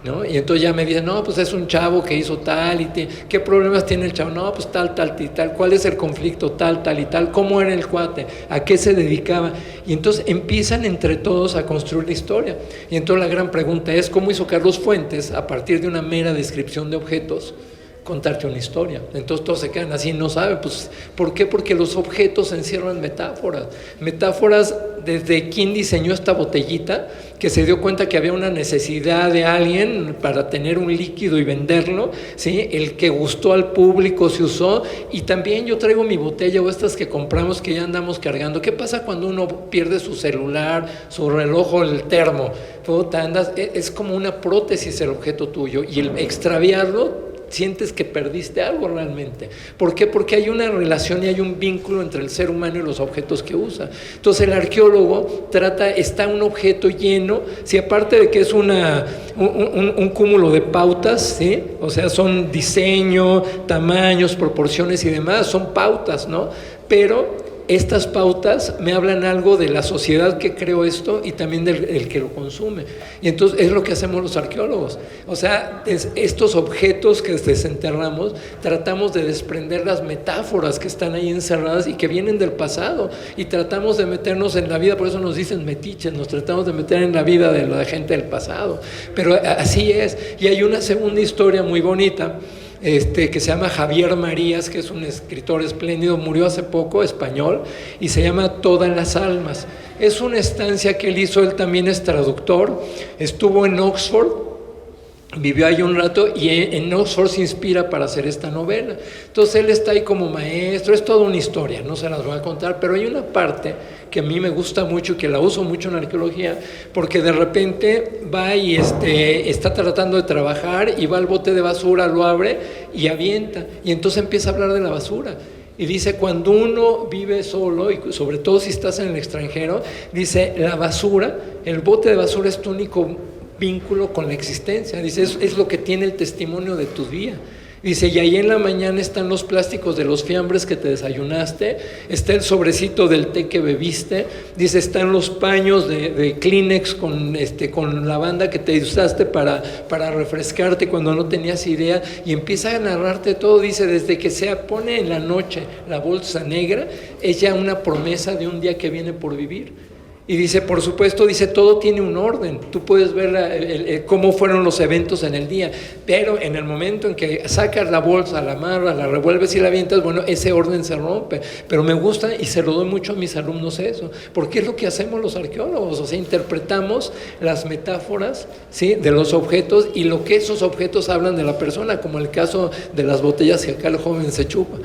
¿No? Y entonces ya me dicen, no, pues es un chavo que hizo tal y ¿qué problemas tiene el chavo? No, pues tal y tal, ¿cuál es el conflicto? Tal y tal, ¿cómo era el cuate? ¿A qué se dedicaba? Y entonces empiezan entre todos a construir la historia. Y entonces la gran pregunta es, ¿cómo hizo Carlos Fuentes, a partir de una mera descripción de objetos, contarte una historia? Entonces todos se quedan así, no saben, pues, ¿por qué? Porque los objetos encierran metáforas desde quién diseñó esta botellita, que se dio cuenta que había una necesidad de alguien para tener un líquido y venderlo, ¿sí? El que gustó al público se usó, y también yo traigo mi botella o estas que compramos que ya andamos cargando. ¿Qué pasa cuando uno pierde su celular, su reloj o el termo? Es como una prótesis el objeto tuyo, y el extraviarlo sientes que perdiste algo realmente. ¿Por qué? Porque hay una relación y hay un vínculo entre el ser humano y los objetos que usa. Entonces el arqueólogo está un objeto lleno, si aparte de que es un cúmulo de pautas, ¿sí? O sea, son diseño, tamaños, proporciones y demás, son pautas, ¿no? Pero estas pautas me hablan algo de la sociedad que creó esto y también del que lo consume. Y entonces es lo que hacemos los arqueólogos. O sea, estos objetos que desenterramos, tratamos de desprender las metáforas que están ahí encerradas y que vienen del pasado, y tratamos de meternos en la vida. Por eso nos dicen metiches, nos tratamos de meter en la vida de la gente del pasado. Pero así es. Y hay una segunda historia muy bonita, que se llama Javier Marías, que es un escritor espléndido, murió hace poco, español, y se llama Todas las almas. Es una estancia que él hizo, él también es traductor, estuvo en Oxford, vivió ahí un rato y en Oxford se inspira para hacer esta novela. Entonces él está ahí como maestro, es toda una historia, no se las voy a contar, pero hay una parte que a mí me gusta mucho, que la uso mucho en arqueología, porque de repente va y está tratando de trabajar y va al bote de basura, lo abre y avienta, y entonces empieza a hablar de la basura. Y dice, cuando uno vive solo, y sobre todo si estás en el extranjero, dice, la basura, el bote de basura es tu único vínculo con la existencia. Dice, es lo que tiene el testimonio de tu día. Dice, y ahí en la mañana están los plásticos de los fiambres que te desayunaste, está el sobrecito del té que bebiste, dice, están los paños de Kleenex con lavanda que te usaste para refrescarte cuando no tenías idea, y empieza a narrarte todo. Dice, desde que se pone en la noche la bolsa negra, es ya una promesa de un día que viene por vivir. Y dice, por supuesto, dice, todo tiene un orden. Tú puedes ver cómo fueron los eventos en el día, pero en el momento en que sacas la bolsa, la amarras, la revuelves y la avientas, bueno, ese orden se rompe. Pero me gusta y se lo doy mucho a mis alumnos eso, porque es lo que hacemos los arqueólogos. O sea, interpretamos las metáforas, ¿sí?, de los objetos y lo que esos objetos hablan de la persona, como el caso de las botellas que acá el joven se chupa.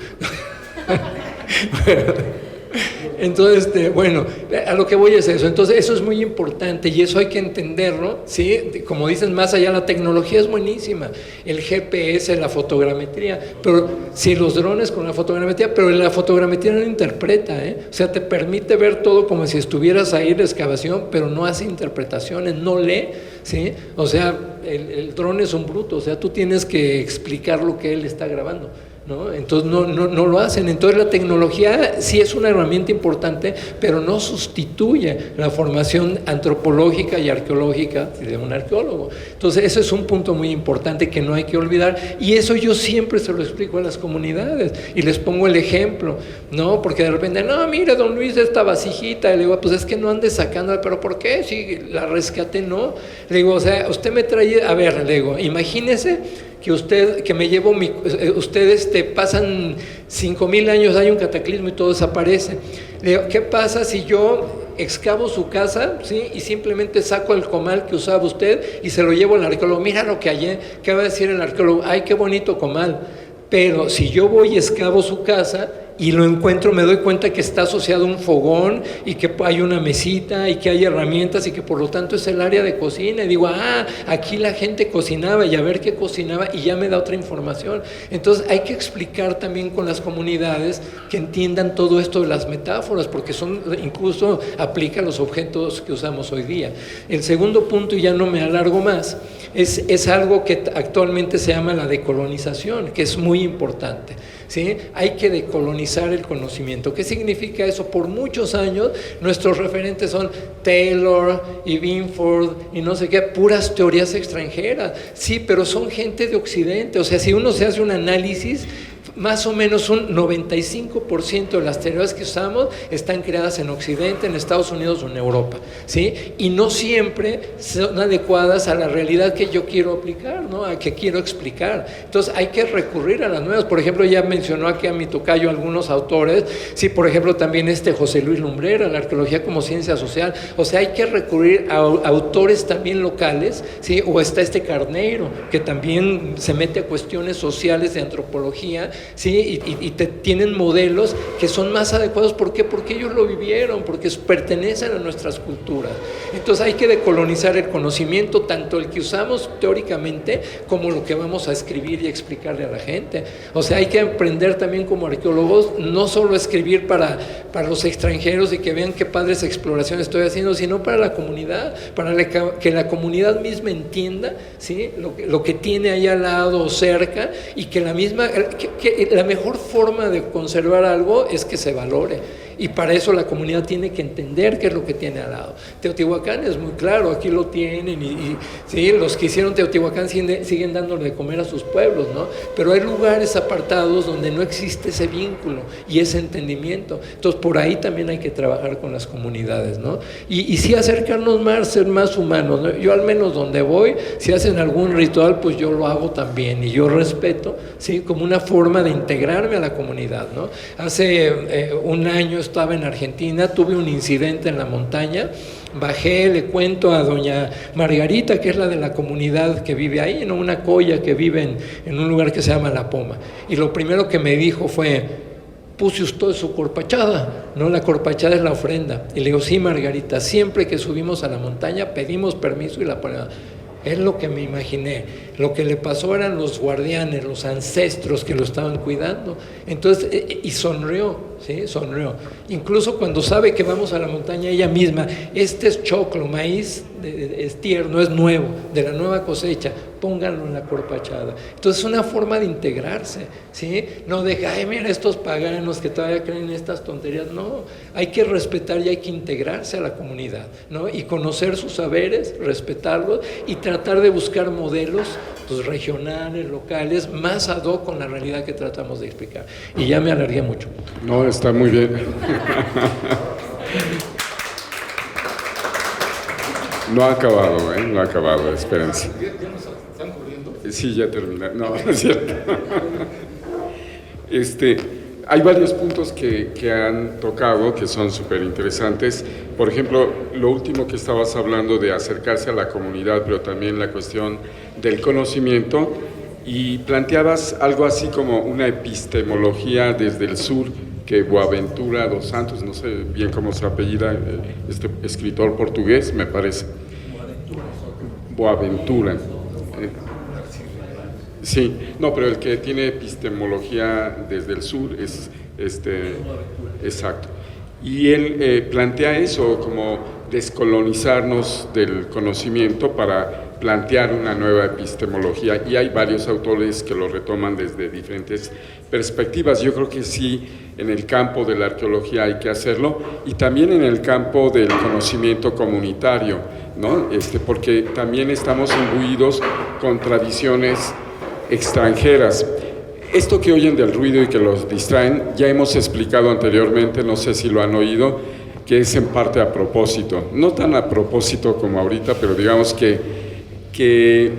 Entonces, bueno, a lo que voy es eso. Entonces, eso es muy importante y eso hay que entenderlo, ¿sí? Como dicen, más allá, la tecnología es buenísima, el GPS, la fotogrametría, pero sí, los drones con la fotogrametría, pero la fotogrametría no interpreta, o sea, te permite ver todo como si estuvieras ahí de excavación, pero no hace interpretaciones, no lee, ¿sí? O sea, el dron es un bruto, o sea, tú tienes que explicar lo que él está grabando, ¿no? Entonces no lo hacen. Entonces la tecnología sí es una herramienta importante, pero no sustituye la formación antropológica y arqueológica de un arqueólogo. Entonces ese es un punto muy importante que no hay que olvidar, y eso yo siempre se lo explico a las comunidades y les pongo el ejemplo, ¿no? Porque de repente, no, mire, don Luis, esta vasijita, y le digo, pues es que no andes sacándola. ¿Pero por qué? Si la rescaté, no. Le digo, o sea, usted me trae, a ver, le digo, imagínese que me llevo ustedes pasan 5,000 años, hay un cataclismo y todo desaparece. Le digo, ¿qué pasa si yo excavo su casa, ¿sí?, y simplemente saco el comal que usaba usted y se lo llevo al arqueólogo? Mira lo que hallé. ¿Qué va a decir el arqueólogo? Ay, qué bonito comal. Pero si yo voy y excavo su casa y lo encuentro, me doy cuenta que está asociado a un fogón y que hay una mesita y que hay herramientas y que por lo tanto es el área de cocina, y digo, aquí la gente cocinaba, y a ver qué cocinaba, y ya me da otra información. Entonces hay que explicar también con las comunidades que entiendan todo esto de las metáforas, porque incluso aplica a los objetos que usamos hoy día. El segundo punto, y ya no me alargo más, es algo que actualmente se llama la decolonización, que es muy importante, ¿sí? Hay que decolonizar el conocimiento. ¿Qué significa eso? Por muchos años nuestros referentes son Taylor y Binford y no sé qué, puras teorías extranjeras. Sí, pero son gente de Occidente. O sea, si uno se hace un análisis, más o menos un 95% de las teorías que usamos están creadas en Occidente, en Estados Unidos o en Europa, ¿sí? Y no siempre son adecuadas a la realidad que yo quiero aplicar, ¿no?, a que quiero explicar. Entonces hay que recurrir a las nuevas. Por ejemplo, ya mencionó aquí a mi tocayo algunos autores, sí, por ejemplo también José Luis Lumbrera, la arqueología como ciencia social. O sea, hay que recurrir a autores también locales, ¿sí? O está Carneiro, que también se mete a cuestiones sociales de antropología, ¿sí? Y tienen modelos que son más adecuados. ¿Por qué? Porque ellos lo vivieron, porque pertenecen a nuestras culturas. Entonces hay que decolonizar el conocimiento, tanto el que usamos teóricamente como lo que vamos a escribir y explicarle a la gente. O sea, hay que aprender también como arqueólogos, no solo escribir para los extranjeros y que vean qué padres exploraciones estoy haciendo, sino para la comunidad, para que la comunidad misma entienda, ¿sí?, lo que tiene ahí al lado o cerca, y que la mejor forma de conservar algo es que se valore. Y para eso la comunidad tiene que entender qué es lo que tiene al lado. Teotihuacán es muy claro, aquí lo tienen, y sí, los que hicieron Teotihuacán siguen dándole de comer a sus pueblos, ¿no? Pero hay lugares apartados donde no existe ese vínculo y ese entendimiento. Entonces por ahí también hay que trabajar con las comunidades, ¿no? Y sí acercarnos más, ser más humanos, ¿no? Yo al menos donde voy, si hacen algún ritual, pues yo lo hago también, y yo respeto, ¿sí?, como una forma de integrarme a la comunidad, ¿no? Hace un año estaba en Argentina, tuve un incidente en la montaña Bajé, le cuento a doña Margarita, que es la de la comunidad que vive ahí, ¿no? Una colla que vive en un lugar que se llama La Poma. Y lo primero que me dijo fue: puse usted su corpachada, ¿no? La corpachada es la ofrenda. Y le digo: sí, Margarita, siempre que subimos a la montaña pedimos permiso y la ponemos. Es lo que me imaginé. Lo que le pasó eran los guardianes, los ancestros que lo estaban cuidando. Entonces, y sonrió, ¿sí? Sonrió. Incluso cuando sabe que vamos a la montaña, ella misma: este es choclo, maíz, es tierno, es nuevo, de la nueva cosecha, pónganlo en la corpachada. Entonces, es una forma de integrarse, ¿sí? No de, ay, mira estos paganos que todavía creen en estas tonterías. No, hay que respetar y hay que integrarse a la comunidad, ¿no? Y conocer sus saberes, respetarlos y tratar de buscar modelos, pues, regionales, locales, más ad hoc con la realidad que tratamos de explicar. Y ya me alargué mucho. No, está muy bien. No ha acabado, no ha acabado, espérense. ¿Ya nos están cubriendo? Sí, ya terminé. No, no es cierto. Hay varios puntos que han tocado que son súper interesantes. Por ejemplo, lo último que estabas hablando de acercarse a la comunidad, pero también la cuestión del conocimiento, y planteabas algo así como una epistemología desde el sur, que Boaventura dos Santos, no sé bien cómo se apellida, este escritor portugués, me parece. Boaventura. Sí, no, pero el que tiene epistemología desde el sur es exacto. Y él plantea eso, como descolonizarnos del conocimiento para plantear una nueva epistemología, y hay varios autores que lo retoman desde diferentes perspectivas. Yo creo que sí, en el campo de la arqueología hay que hacerlo, y también en el campo del conocimiento comunitario, ¿no? Porque también estamos imbuidos con tradiciones extranjeras. Esto que oyen del ruido y que los distraen, ya hemos explicado anteriormente, no sé si lo han oído, que es en parte a propósito, no tan a propósito como ahorita, pero digamos que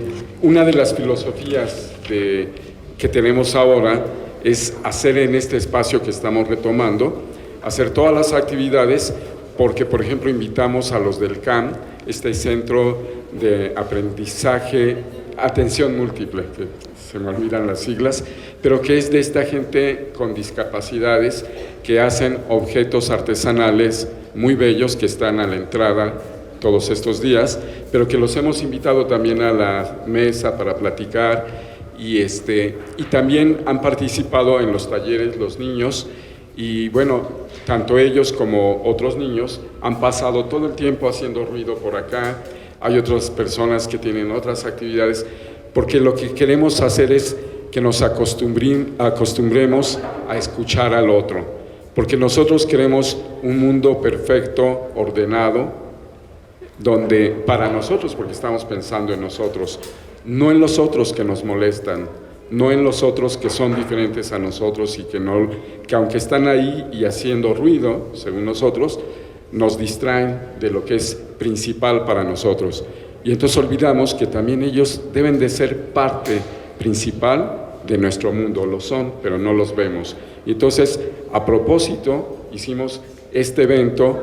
una de las filosofías que tenemos ahora es hacer en este espacio que estamos retomando, hacer todas las actividades, porque por ejemplo invitamos a los del CAM, este centro de aprendizaje, atención múltiple, que se me olvidan las siglas, pero que es de esta gente con discapacidades que hacen objetos artesanales muy bellos que están a la entrada todos estos días, pero que los hemos invitado también a la mesa para platicar, y también han participado en los talleres los niños, y bueno, tanto ellos como otros niños han pasado todo el tiempo haciendo ruido por acá. Hay otras personas que tienen otras actividades, porque lo que queremos hacer es que nos acostumbremos a escuchar al otro, porque nosotros queremos un mundo perfecto, ordenado, donde para nosotros, porque estamos pensando en nosotros, no en los otros que nos molestan, no en los otros que son diferentes a nosotros y que aunque están ahí y haciendo ruido, según nosotros, nos distraen de lo que es principal para nosotros. Y entonces olvidamos que también ellos deben de ser parte principal de nuestro mundo, lo son, pero no los vemos. Y entonces, a propósito, hicimos este evento,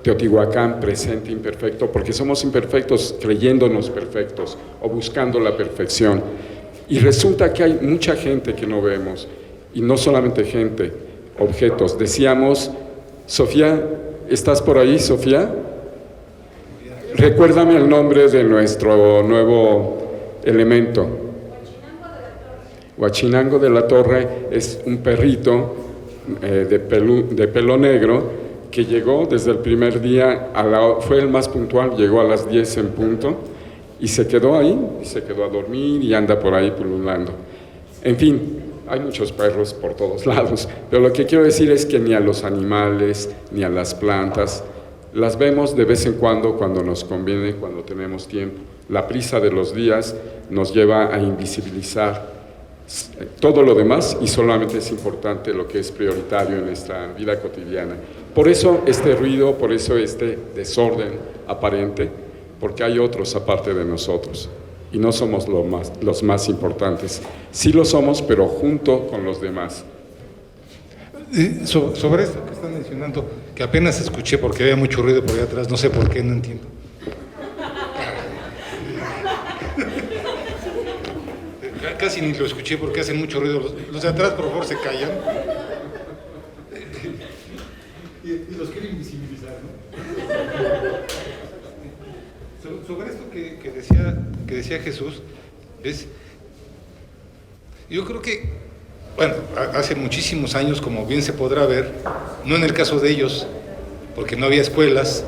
Teotihuacán presente imperfecto, porque somos imperfectos creyéndonos perfectos o buscando la perfección. Y resulta que hay mucha gente que no vemos, y no solamente gente, objetos. Decíamos, Sofía, ¿estás por ahí, Sofía? Recuérdame el nombre de nuestro nuevo elemento. Huachinango de la Torre es un perrito de pelo negro que llegó desde el primer día, fue el más puntual, llegó a las 10 en punto y se quedó ahí, se quedó a dormir y anda por ahí pululando. En fin, hay muchos perros por todos lados, pero lo que quiero decir es que ni a los animales, ni a las plantas, las vemos de vez en cuando nos conviene, cuando tenemos tiempo. La prisa de los días nos lleva a invisibilizar todo lo demás y solamente es importante lo que es prioritario en nuestra vida cotidiana. Por eso este ruido, por eso este desorden aparente, porque hay otros aparte de nosotros y no somos los más importantes. Sí lo somos, pero junto con los demás. Sobre esto que están mencionando, que apenas escuché porque había mucho ruido por allá atrás, no sé por qué, no entiendo. Casi ni lo escuché porque hacen mucho ruido. Los de atrás, por favor, se callan. Y los quiero invisibilizar, ¿no? Sobre esto que decía Jesús, yo creo que, bueno, hace muchísimos años, como bien se podrá ver, no en el caso de ellos, porque no había escuelas,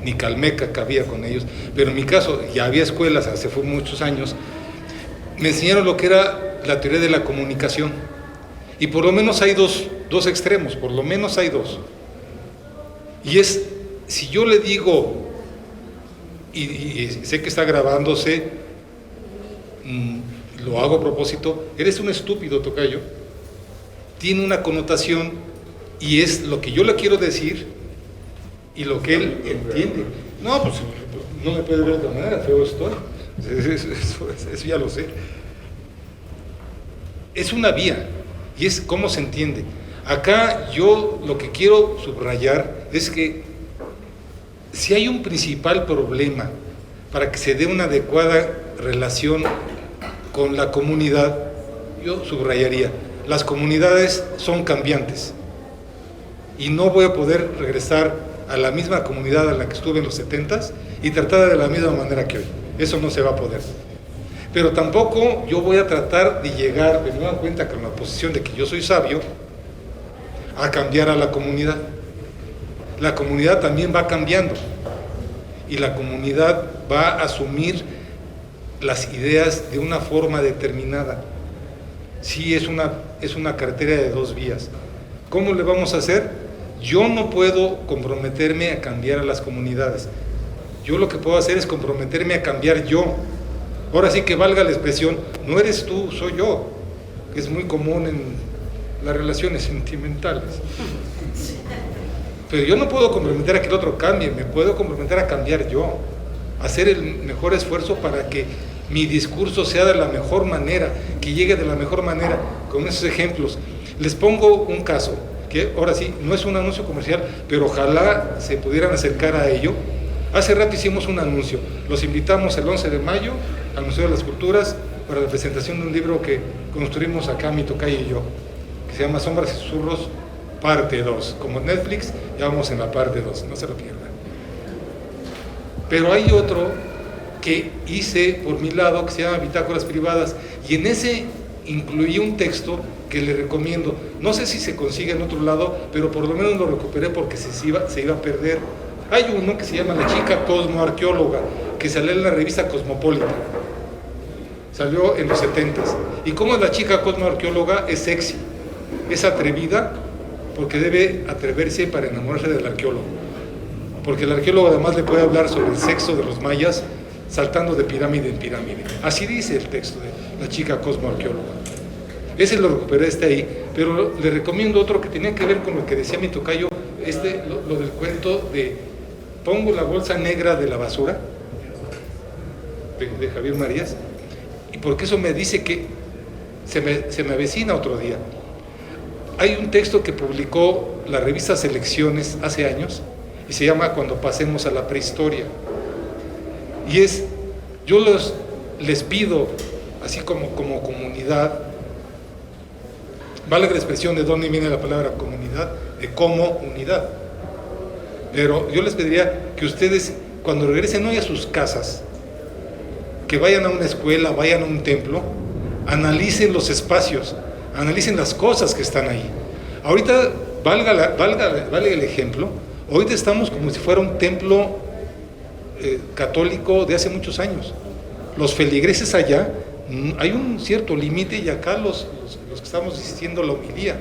ni Calmeca cabía con ellos, pero en mi caso ya había escuelas, hace muchos años, me enseñaron lo que era la teoría de la comunicación. Y por lo menos hay dos extremos, por lo menos hay dos. Y es, si yo le digo, y sé que está grabándose, lo hago a propósito, eres un estúpido, tocayo, tiene una connotación y es lo que yo le quiero decir y lo que él entiende. No, pues no me puede ver de otra manera, feo estoy. Eso ya lo sé. Es una vía y es cómo se entiende. Acá yo lo que quiero subrayar es que si hay un principal problema para que se dé una adecuada relación con la comunidad, yo subrayaría, las comunidades son cambiantes y no voy a poder regresar a la misma comunidad a la que estuve en los 70s y tratar de la misma manera que hoy. Eso no se va a poder. Pero tampoco yo voy a tratar de llegar de nueva cuenta con la posición de que yo soy sabio a cambiar a la comunidad. La comunidad también va cambiando y la comunidad va a asumir las ideas de una forma determinada. Sí, es una carretera de dos vías. ¿Cómo le vamos a hacer? Yo no puedo comprometerme a cambiar a las comunidades. Yo lo que puedo hacer es comprometerme a cambiar yo. Ahora sí que valga la expresión, no eres tú, soy yo, que es muy común en las relaciones sentimentales. Pero yo no puedo comprometer a que el otro cambie, me puedo comprometer a cambiar yo, hacer el mejor esfuerzo para que mi discurso sea de la mejor manera, que llegue de la mejor manera, con esos ejemplos. Les pongo un caso, que ahora sí, no es un anuncio comercial, pero ojalá se pudieran acercar a ello. Hace rato hicimos un anuncio, los invitamos el 11 de mayo al Museo de las Culturas para la presentación de un libro que construimos acá, mi tocayo y yo, que se llama Sombras y Susurros, parte 2. Como Netflix, ya vamos en la parte 2, no se lo pierdan. Pero hay otro que hice por mi lado, que se llama Bitácoras Privadas, y en ese incluí un texto que le recomiendo. No sé si se consigue en otro lado, pero por lo menos lo recuperé porque se iba a perder. Hay uno que se llama La Chica Cosmoarqueóloga, que salió en la revista Cosmopolitan. Salió en los 70s. Y como la chica cosmoarqueóloga es sexy, es atrevida, porque debe atreverse para enamorarse del arqueólogo. Porque el arqueólogo además le puede hablar sobre el sexo de los mayas, saltando de pirámide en pirámide. Así dice el texto de La Chica Cosmoarqueóloga. Ese lo recuperé, ahí, pero le recomiendo otro que tenía que ver con lo que decía mi tocayo, lo del cuento de Pongo la bolsa negra de la basura, de Javier Marías, y porque eso me dice que se me avecina otro día. Hay un texto que publicó la revista Selecciones hace años, y se llama Cuando pasemos a la prehistoria. Y yo les pido, así como comunidad, vale la expresión de dónde viene la palabra comunidad, de como unidad. Pero yo les pediría que ustedes, cuando regresen hoy a sus casas, que vayan a una escuela, vayan a un templo, analicen los espacios, analicen las cosas que están ahí. Ahorita, valga el ejemplo, ahorita estamos como si fuera un templo católico de hace muchos años. Los feligreses allá, hay un cierto límite y acá los que estamos asistiendo a la homilía.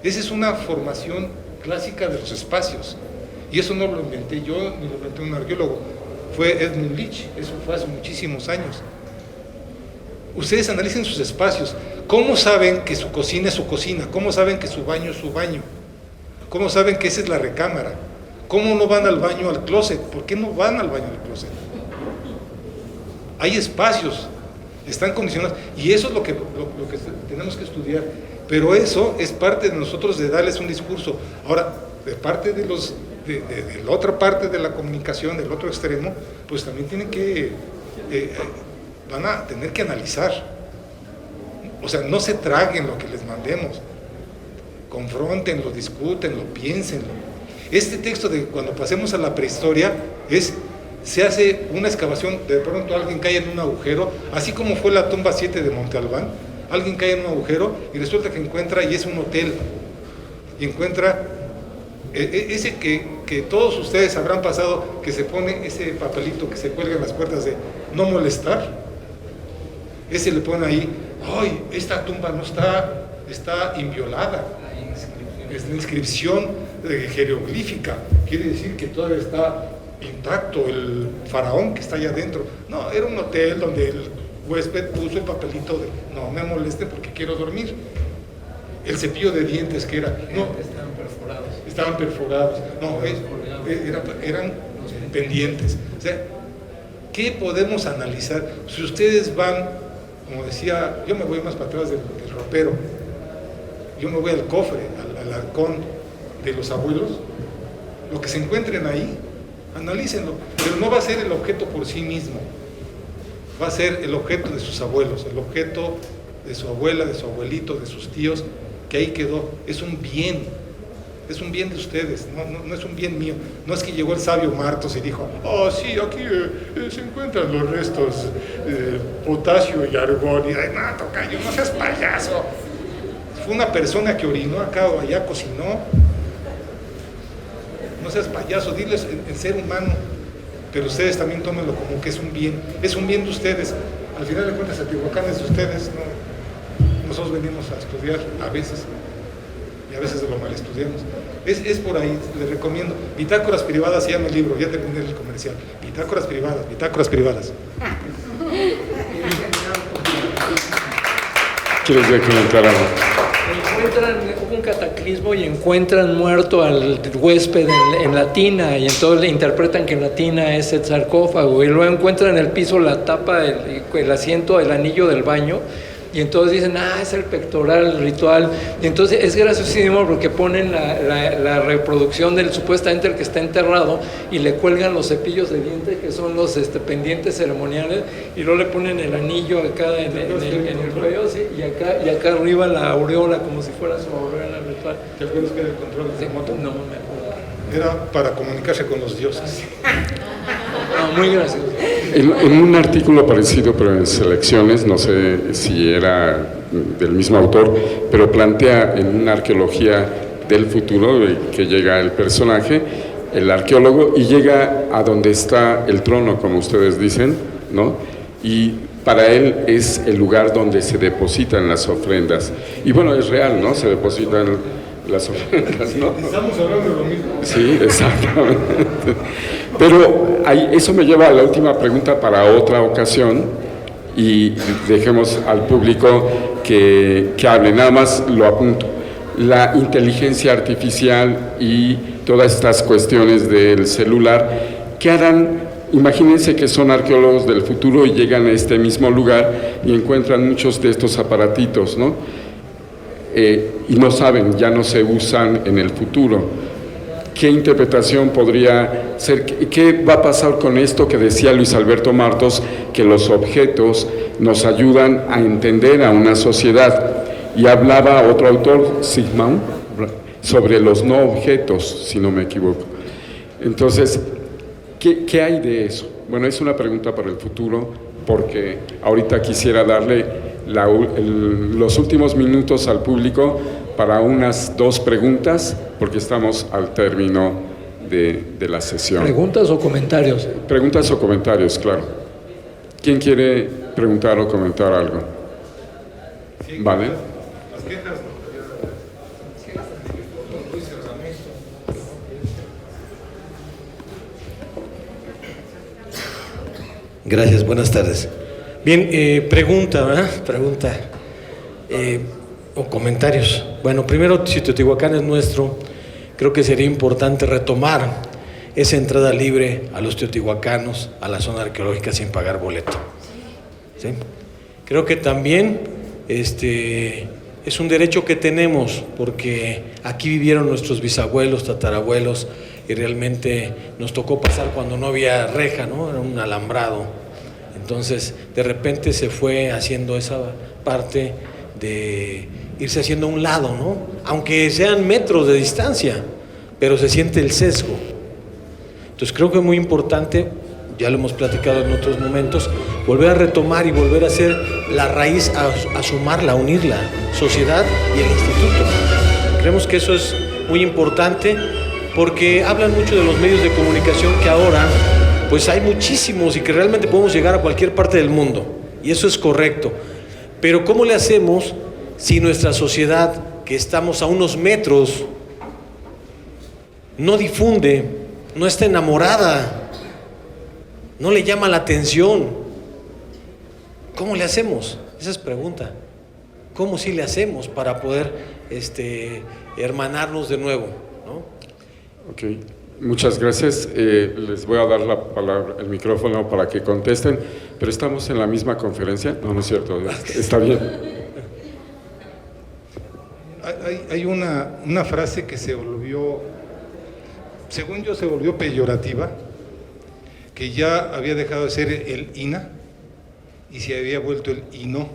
Esa es una formación clásica de los espacios. Y eso no lo inventé yo, ni lo inventé un arqueólogo, fue Edmund Leach, eso fue hace muchísimos años. Ustedes analicen sus espacios. ¿Cómo saben que su cocina es su cocina? ¿Cómo saben que su baño es su baño? ¿Cómo saben que esa es la recámara? ¿Cómo no van al baño al closet? ¿Por qué no van al baño al closet? Hay espacios. están condicionados, y eso es lo que tenemos que estudiar, pero eso es parte de nosotros de darles un discurso. Ahora, de parte de la otra parte de la comunicación, del otro extremo, pues también tienen que, van a tener que analizar, o sea, no se traguen lo que les mandemos, confróntenlo, discútenlo, piénsenlo. Este texto de cuando pasemos a la prehistoria se hace una excavación, de pronto alguien cae en un agujero, así como fue la tumba 7 de Monte Albán, alguien cae en un agujero y resulta que encuentra, y es un hotel, y encuentra ese que todos ustedes habrán pasado, que se pone ese papelito que se cuelga en las puertas de no molestar, ese le pone ahí, ¡ay! Esta tumba no está inviolada, es una inscripción jeroglífica, quiere decir que todavía está intacto el faraón que está allá adentro. No, era un hotel donde el huésped puso el papelito de no me moleste porque quiero dormir. El cepillo de dientes que era, no, estaban perforados, no, eran pendientes. O sea, ¿qué podemos analizar? Si ustedes van, como decía, yo me voy más para atrás del ropero, yo me voy al cofre, al arcón de los abuelos, lo que se encuentren ahí, analícenlo, pero no va a ser el objeto por sí mismo, va a ser el objeto de sus abuelos, el objeto de su abuela, de su abuelito, de sus tíos, que ahí quedó. Es un bien de ustedes, no es un bien mío. No es que llegó el sabio Martos y dijo, oh sí, aquí se encuentran los restos de potasio y argón, y ay, no, tocayo, no seas payaso. Fue una persona que orinó acá o allá, cocinó. No seas payaso, diles el ser humano, pero ustedes también tómenlo como que es un bien de ustedes. Al final de cuentas, Teotihuacán es de ustedes, ¿no? Nosotros venimos a estudiar a veces, y a veces de lo mal estudiamos. Es por ahí, les recomiendo. Bitácoras privadas se llama el libro, ya terminé el comercial. Bitácoras privadas. ¿Quieres comentar algo? Hubo un cataclismo y encuentran muerto al huésped en la tina, y entonces le interpretan que en la tina es el sarcófago, y luego encuentran en el piso la tapa, el asiento, el anillo del baño, y entonces dicen, es el pectoral, el ritual. Y entonces es graciosísimo porque ponen la reproducción del supuestamente el que está enterrado, y le cuelgan los cepillos de dientes que son los pendientes ceremoniales, y luego le ponen el anillo acá en el cuello, ¿sí? y acá arriba la aureola, como si fuera su aureola ritual. ¿Te acuerdas que era el control remoto? No me acuerdo. Era para comunicarse con los dioses. No, muy gracioso. En un artículo parecido, pero en Selecciones, no sé si era del mismo autor, pero plantea en una arqueología del futuro que llega el personaje, el arqueólogo, y llega a donde está el trono, como ustedes dicen, ¿no? Y para él es el lugar donde se depositan las ofrendas. Y bueno, es real, ¿no? Se depositan las ofrendas, ¿no? Estamos hablando de lo mismo. Sí, exactamente. Pero eso me lleva a la última pregunta para otra ocasión, y dejemos al público que hable. Nada más lo apunto. La inteligencia artificial y todas estas cuestiones del celular, ¿qué harán? Imagínense que son arqueólogos del futuro y llegan a este mismo lugar y encuentran muchos de estos aparatitos, ¿no? Y no saben, ya no se usan en el futuro. ¿Qué interpretación podría ser? ¿Qué va a pasar con esto que decía Luis Alberto Martos, que los objetos nos ayudan a entender a una sociedad? Y hablaba otro autor, Sigmund, sobre los no objetos, si no me equivoco. Entonces, ¿qué hay de eso? Bueno, es una pregunta para el futuro, porque ahorita quisiera darle los últimos minutos al público para unas 2 preguntas, porque estamos al término de la sesión. ¿Preguntas o comentarios? Preguntas o comentarios, claro. ¿Quién quiere preguntar o comentar algo? Sí, ¿Vale? Las quejas. Gracias, buenas tardes. Bien, pregunta, ¿verdad? Pregunta o comentarios. Bueno, primero, si Teotihuacán es nuestro, creo que sería importante retomar esa entrada libre a los teotihuacanos a la zona arqueológica sin pagar boleto. ¿Sí? Creo que también es un derecho que tenemos, porque aquí vivieron nuestros bisabuelos, tatarabuelos, y realmente nos tocó pasar cuando no había reja, ¿no? Era un alambrado. Entonces, de repente se fue haciendo esa parte de irse haciendo a un lado, ¿no? Aunque sean metros de distancia, pero se siente el sesgo. Entonces, creo que es muy importante, ya lo hemos platicado en otros momentos, volver a retomar y volver a hacer la raíz, a sumarla, a unir la sociedad y el instituto. Creemos que eso es muy importante, porque hablan mucho de los medios de comunicación, que ahora pues hay muchísimos y que realmente podemos llegar a cualquier parte del mundo, y eso es correcto. Pero ¿cómo le hacemos si nuestra sociedad, que estamos a unos metros, no difunde, no está enamorada, no le llama la atención? ¿Cómo le hacemos? Esa es pregunta. ¿Cómo sí le hacemos para poder hermanarnos de nuevo, ¿no? Ok, muchas gracias. Les voy a dar la palabra, el micrófono para que contesten, pero estamos en la misma conferencia. No, no es cierto, está bien. Hay una frase que se volvió, según yo, se volvió peyorativa, que ya había dejado de ser el INA y se había vuelto el INO,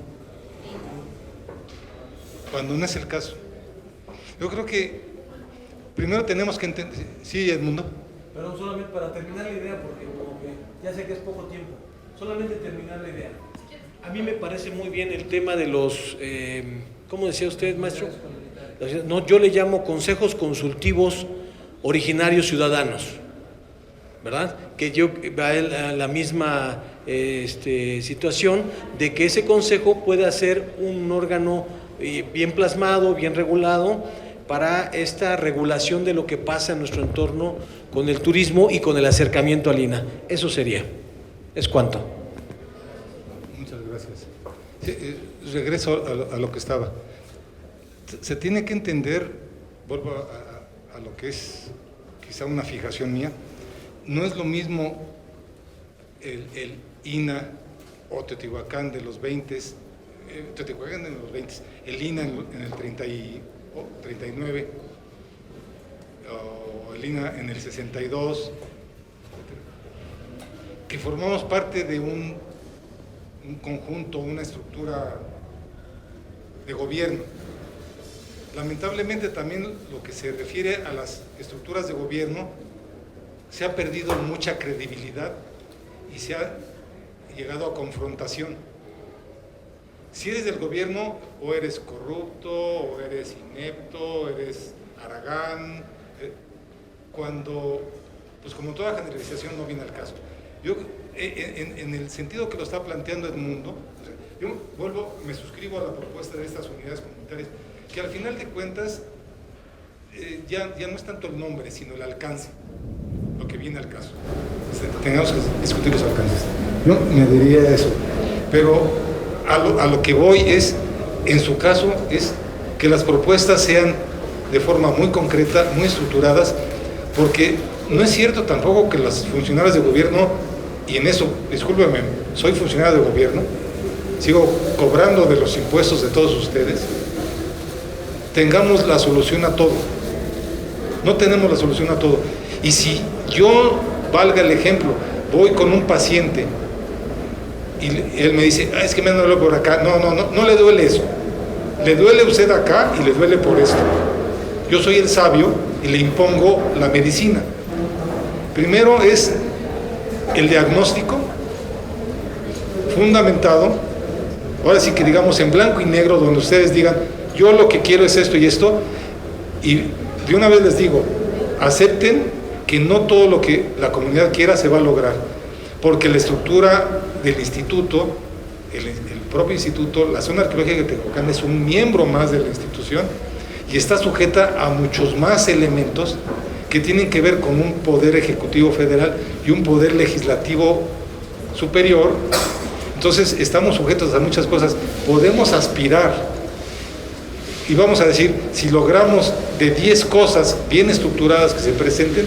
cuando no es el caso. Yo creo que primero tenemos que entender. Sí, Edmundo. Perdón, solamente para terminar la idea, porque como que ya sé que es poco tiempo, solamente terminar la idea. A mí me parece muy bien el tema de los, ¿cómo decía usted, maestro? No, yo le llamo consejos consultivos originarios ciudadanos, ¿verdad? Que yo va a la misma situación de que ese consejo pueda ser un órgano bien plasmado, bien regulado, para esta regulación de lo que pasa en nuestro entorno con el turismo y con el acercamiento al INA. Eso sería. ¿Es cuánto? Muchas gracias. Sí, regreso a lo que estaba. Se tiene que entender, vuelvo a lo que es quizá una fijación mía, no es lo mismo el INA o Teotihuacán de los 20, Teotihuacán de los 20, el INA en el 39, o el INA en el 62, que formamos parte de un conjunto, una estructura de gobierno. Lamentablemente también lo que se refiere a las estructuras de gobierno, se ha perdido mucha credibilidad y se ha llegado a confrontación. Si eres del gobierno, o eres corrupto, o eres inepto, o eres haragán, cuando, pues como toda generalización no viene al caso. Yo, en el sentido que lo está planteando Edmundo, yo me suscribo a la propuesta de estas unidades comunitarias, que al final de cuentas ya no es tanto el nombre, sino el alcance, lo que viene al caso. Tengamos que discutir los alcances. Yo me diría eso, pero a lo que voy es, en su caso, es que las propuestas sean de forma muy concreta, muy estructuradas, porque no es cierto tampoco que los funcionarios de gobierno, y en eso, discúlpeme, soy funcionario de gobierno, sigo cobrando de los impuestos de todos ustedes, tengamos la solución a todo. No tenemos la solución a todo. Y si yo, valga el ejemplo, voy con un paciente y él me dice, es que me duele por acá. No le duele eso. Le duele usted acá y le duele por esto. Yo soy el sabio y le impongo la medicina. Primero es el diagnóstico fundamentado, ahora sí que digamos en blanco y negro, donde ustedes digan, yo lo que quiero es esto y esto, y de una vez les digo, acepten que no todo lo que la comunidad quiera se va a lograr, porque la estructura del instituto, el propio instituto, la zona arqueológica de Teotihuacán es un miembro más de la institución y está sujeta a muchos más elementos que tienen que ver con un poder ejecutivo federal y un poder legislativo superior. Entonces estamos sujetos a muchas cosas. Podemos aspirar y vamos a decir, si logramos de 10 cosas bien estructuradas que se presenten,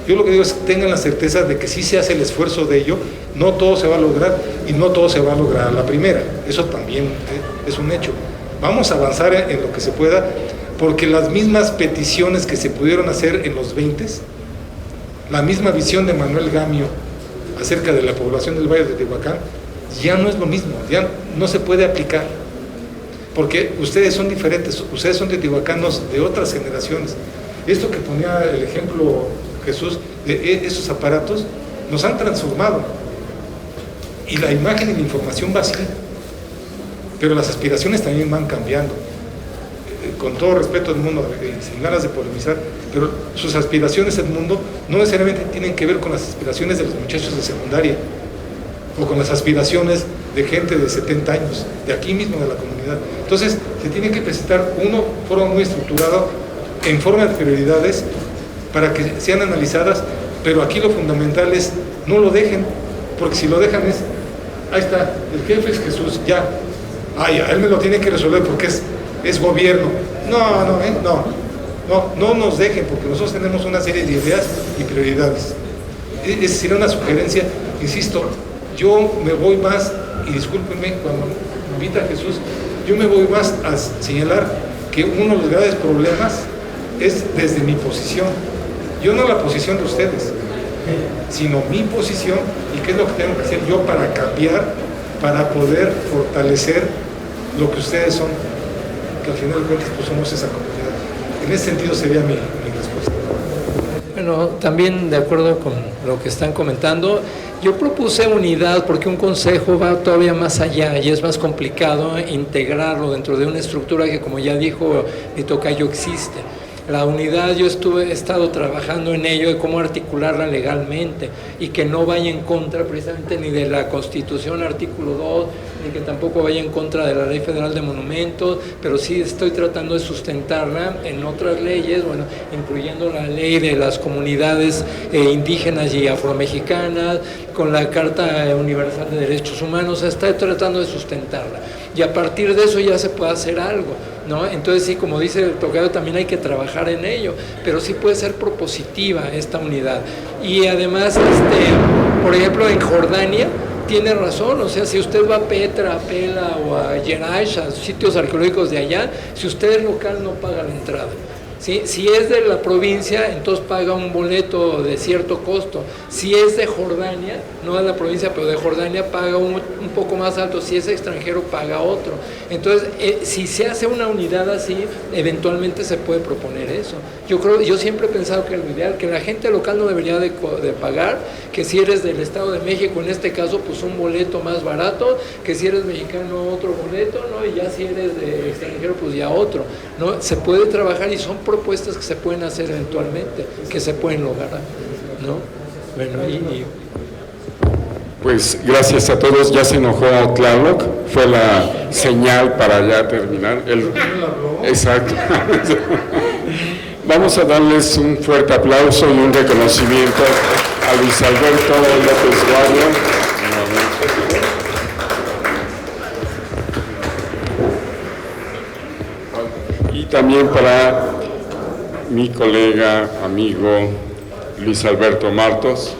Yo lo que digo es que tengan la certeza de que sí se hace el esfuerzo de ello, no todo se va a lograr y no todo se va a lograr a la primera, eso también es un hecho. Vamos a avanzar en lo que se pueda, porque las mismas peticiones que se pudieron hacer en los 20s, la misma visión de Manuel Gamio acerca de la población del Valle de Tehuacán, ya no es lo mismo, ya no se puede aplicar, porque ustedes son diferentes, ustedes son teotihuacanos de otras generaciones. Esto que ponía el ejemplo Jesús, de esos aparatos, nos han transformado, y la imagen y la información va así, pero las aspiraciones también van cambiando. Con todo respeto del mundo, sin ganas de polemizar, pero sus aspiraciones del mundo no necesariamente tienen que ver con las aspiraciones de los muchachos de secundaria o con las aspiraciones de gente de 70 años, de aquí mismo de la comunidad. Entonces, se tiene que presentar un foro muy estructurado en forma de prioridades para que sean analizadas, pero aquí lo fundamental es no lo dejen, porque si lo dejan es, ahí está, el jefe es Jesús, ya, a él me lo tiene que resolver porque es gobierno. No nos dejen, porque nosotros tenemos una serie de ideas y prioridades. Esa sería una sugerencia, insisto, yo me voy más, y discúlpenme cuando me invita Jesús, yo me voy más a señalar que uno de los graves problemas es desde mi posición, yo no la posición de ustedes, sino mi posición y qué es lo que tengo que hacer yo para cambiar, para poder fortalecer lo que ustedes son, que al final de cuentas pues somos esa comunidad. En ese sentido sería mi respuesta. Bueno, también de acuerdo con lo que están comentando, yo propuse unidad porque un consejo va todavía más allá y es más complicado integrarlo dentro de una estructura que, como ya dijo mi tocayo, existe. La unidad, yo he estado trabajando en ello, de cómo articularla legalmente y que no vaya en contra precisamente ni de la Constitución, artículo 2, ni que tampoco vaya en contra de la Ley Federal de Monumentos, pero sí estoy tratando de sustentarla en otras leyes, bueno, incluyendo la ley de las comunidades indígenas y afromexicanas, con la Carta Universal de Derechos Humanos, estoy tratando de sustentarla. Y a partir de eso ya se puede hacer algo, ¿no? Entonces sí, como dice el tocado, también hay que trabajar en ello, pero sí puede ser propositiva esta unidad. Y además, por ejemplo, en Jordania, tiene razón, o sea, si usted va a Petra, a Pela o a Yerash, a sitios arqueológicos de allá, si usted es local no paga la entrada. ¿Sí? Si es de la provincia, entonces paga un boleto de cierto costo. Si es de Jordania, no de la provincia, pero de Jordania, paga un poco más alto. Si es extranjero, paga otro. Entonces, si se hace una unidad así, eventualmente se puede proponer eso. Yo siempre he pensado que lo ideal, que la gente local no debería de pagar, que si eres del Estado de México, en este caso, pues un boleto más barato, que si eres mexicano, otro boleto, ¿no? Y ya si eres de extranjero, pues ya otro, ¿no? Se puede trabajar y son propuestas que se pueden hacer eventualmente, que se pueden lograr, ¿no? Bueno, Pues gracias a todos, ya se enojó Tlaloc, fue la señal para ya terminar. Exacto. Vamos a darles un fuerte aplauso y un reconocimiento a Luis Alberto López Guardia. Y también para mi colega, amigo Luis Alberto Martos.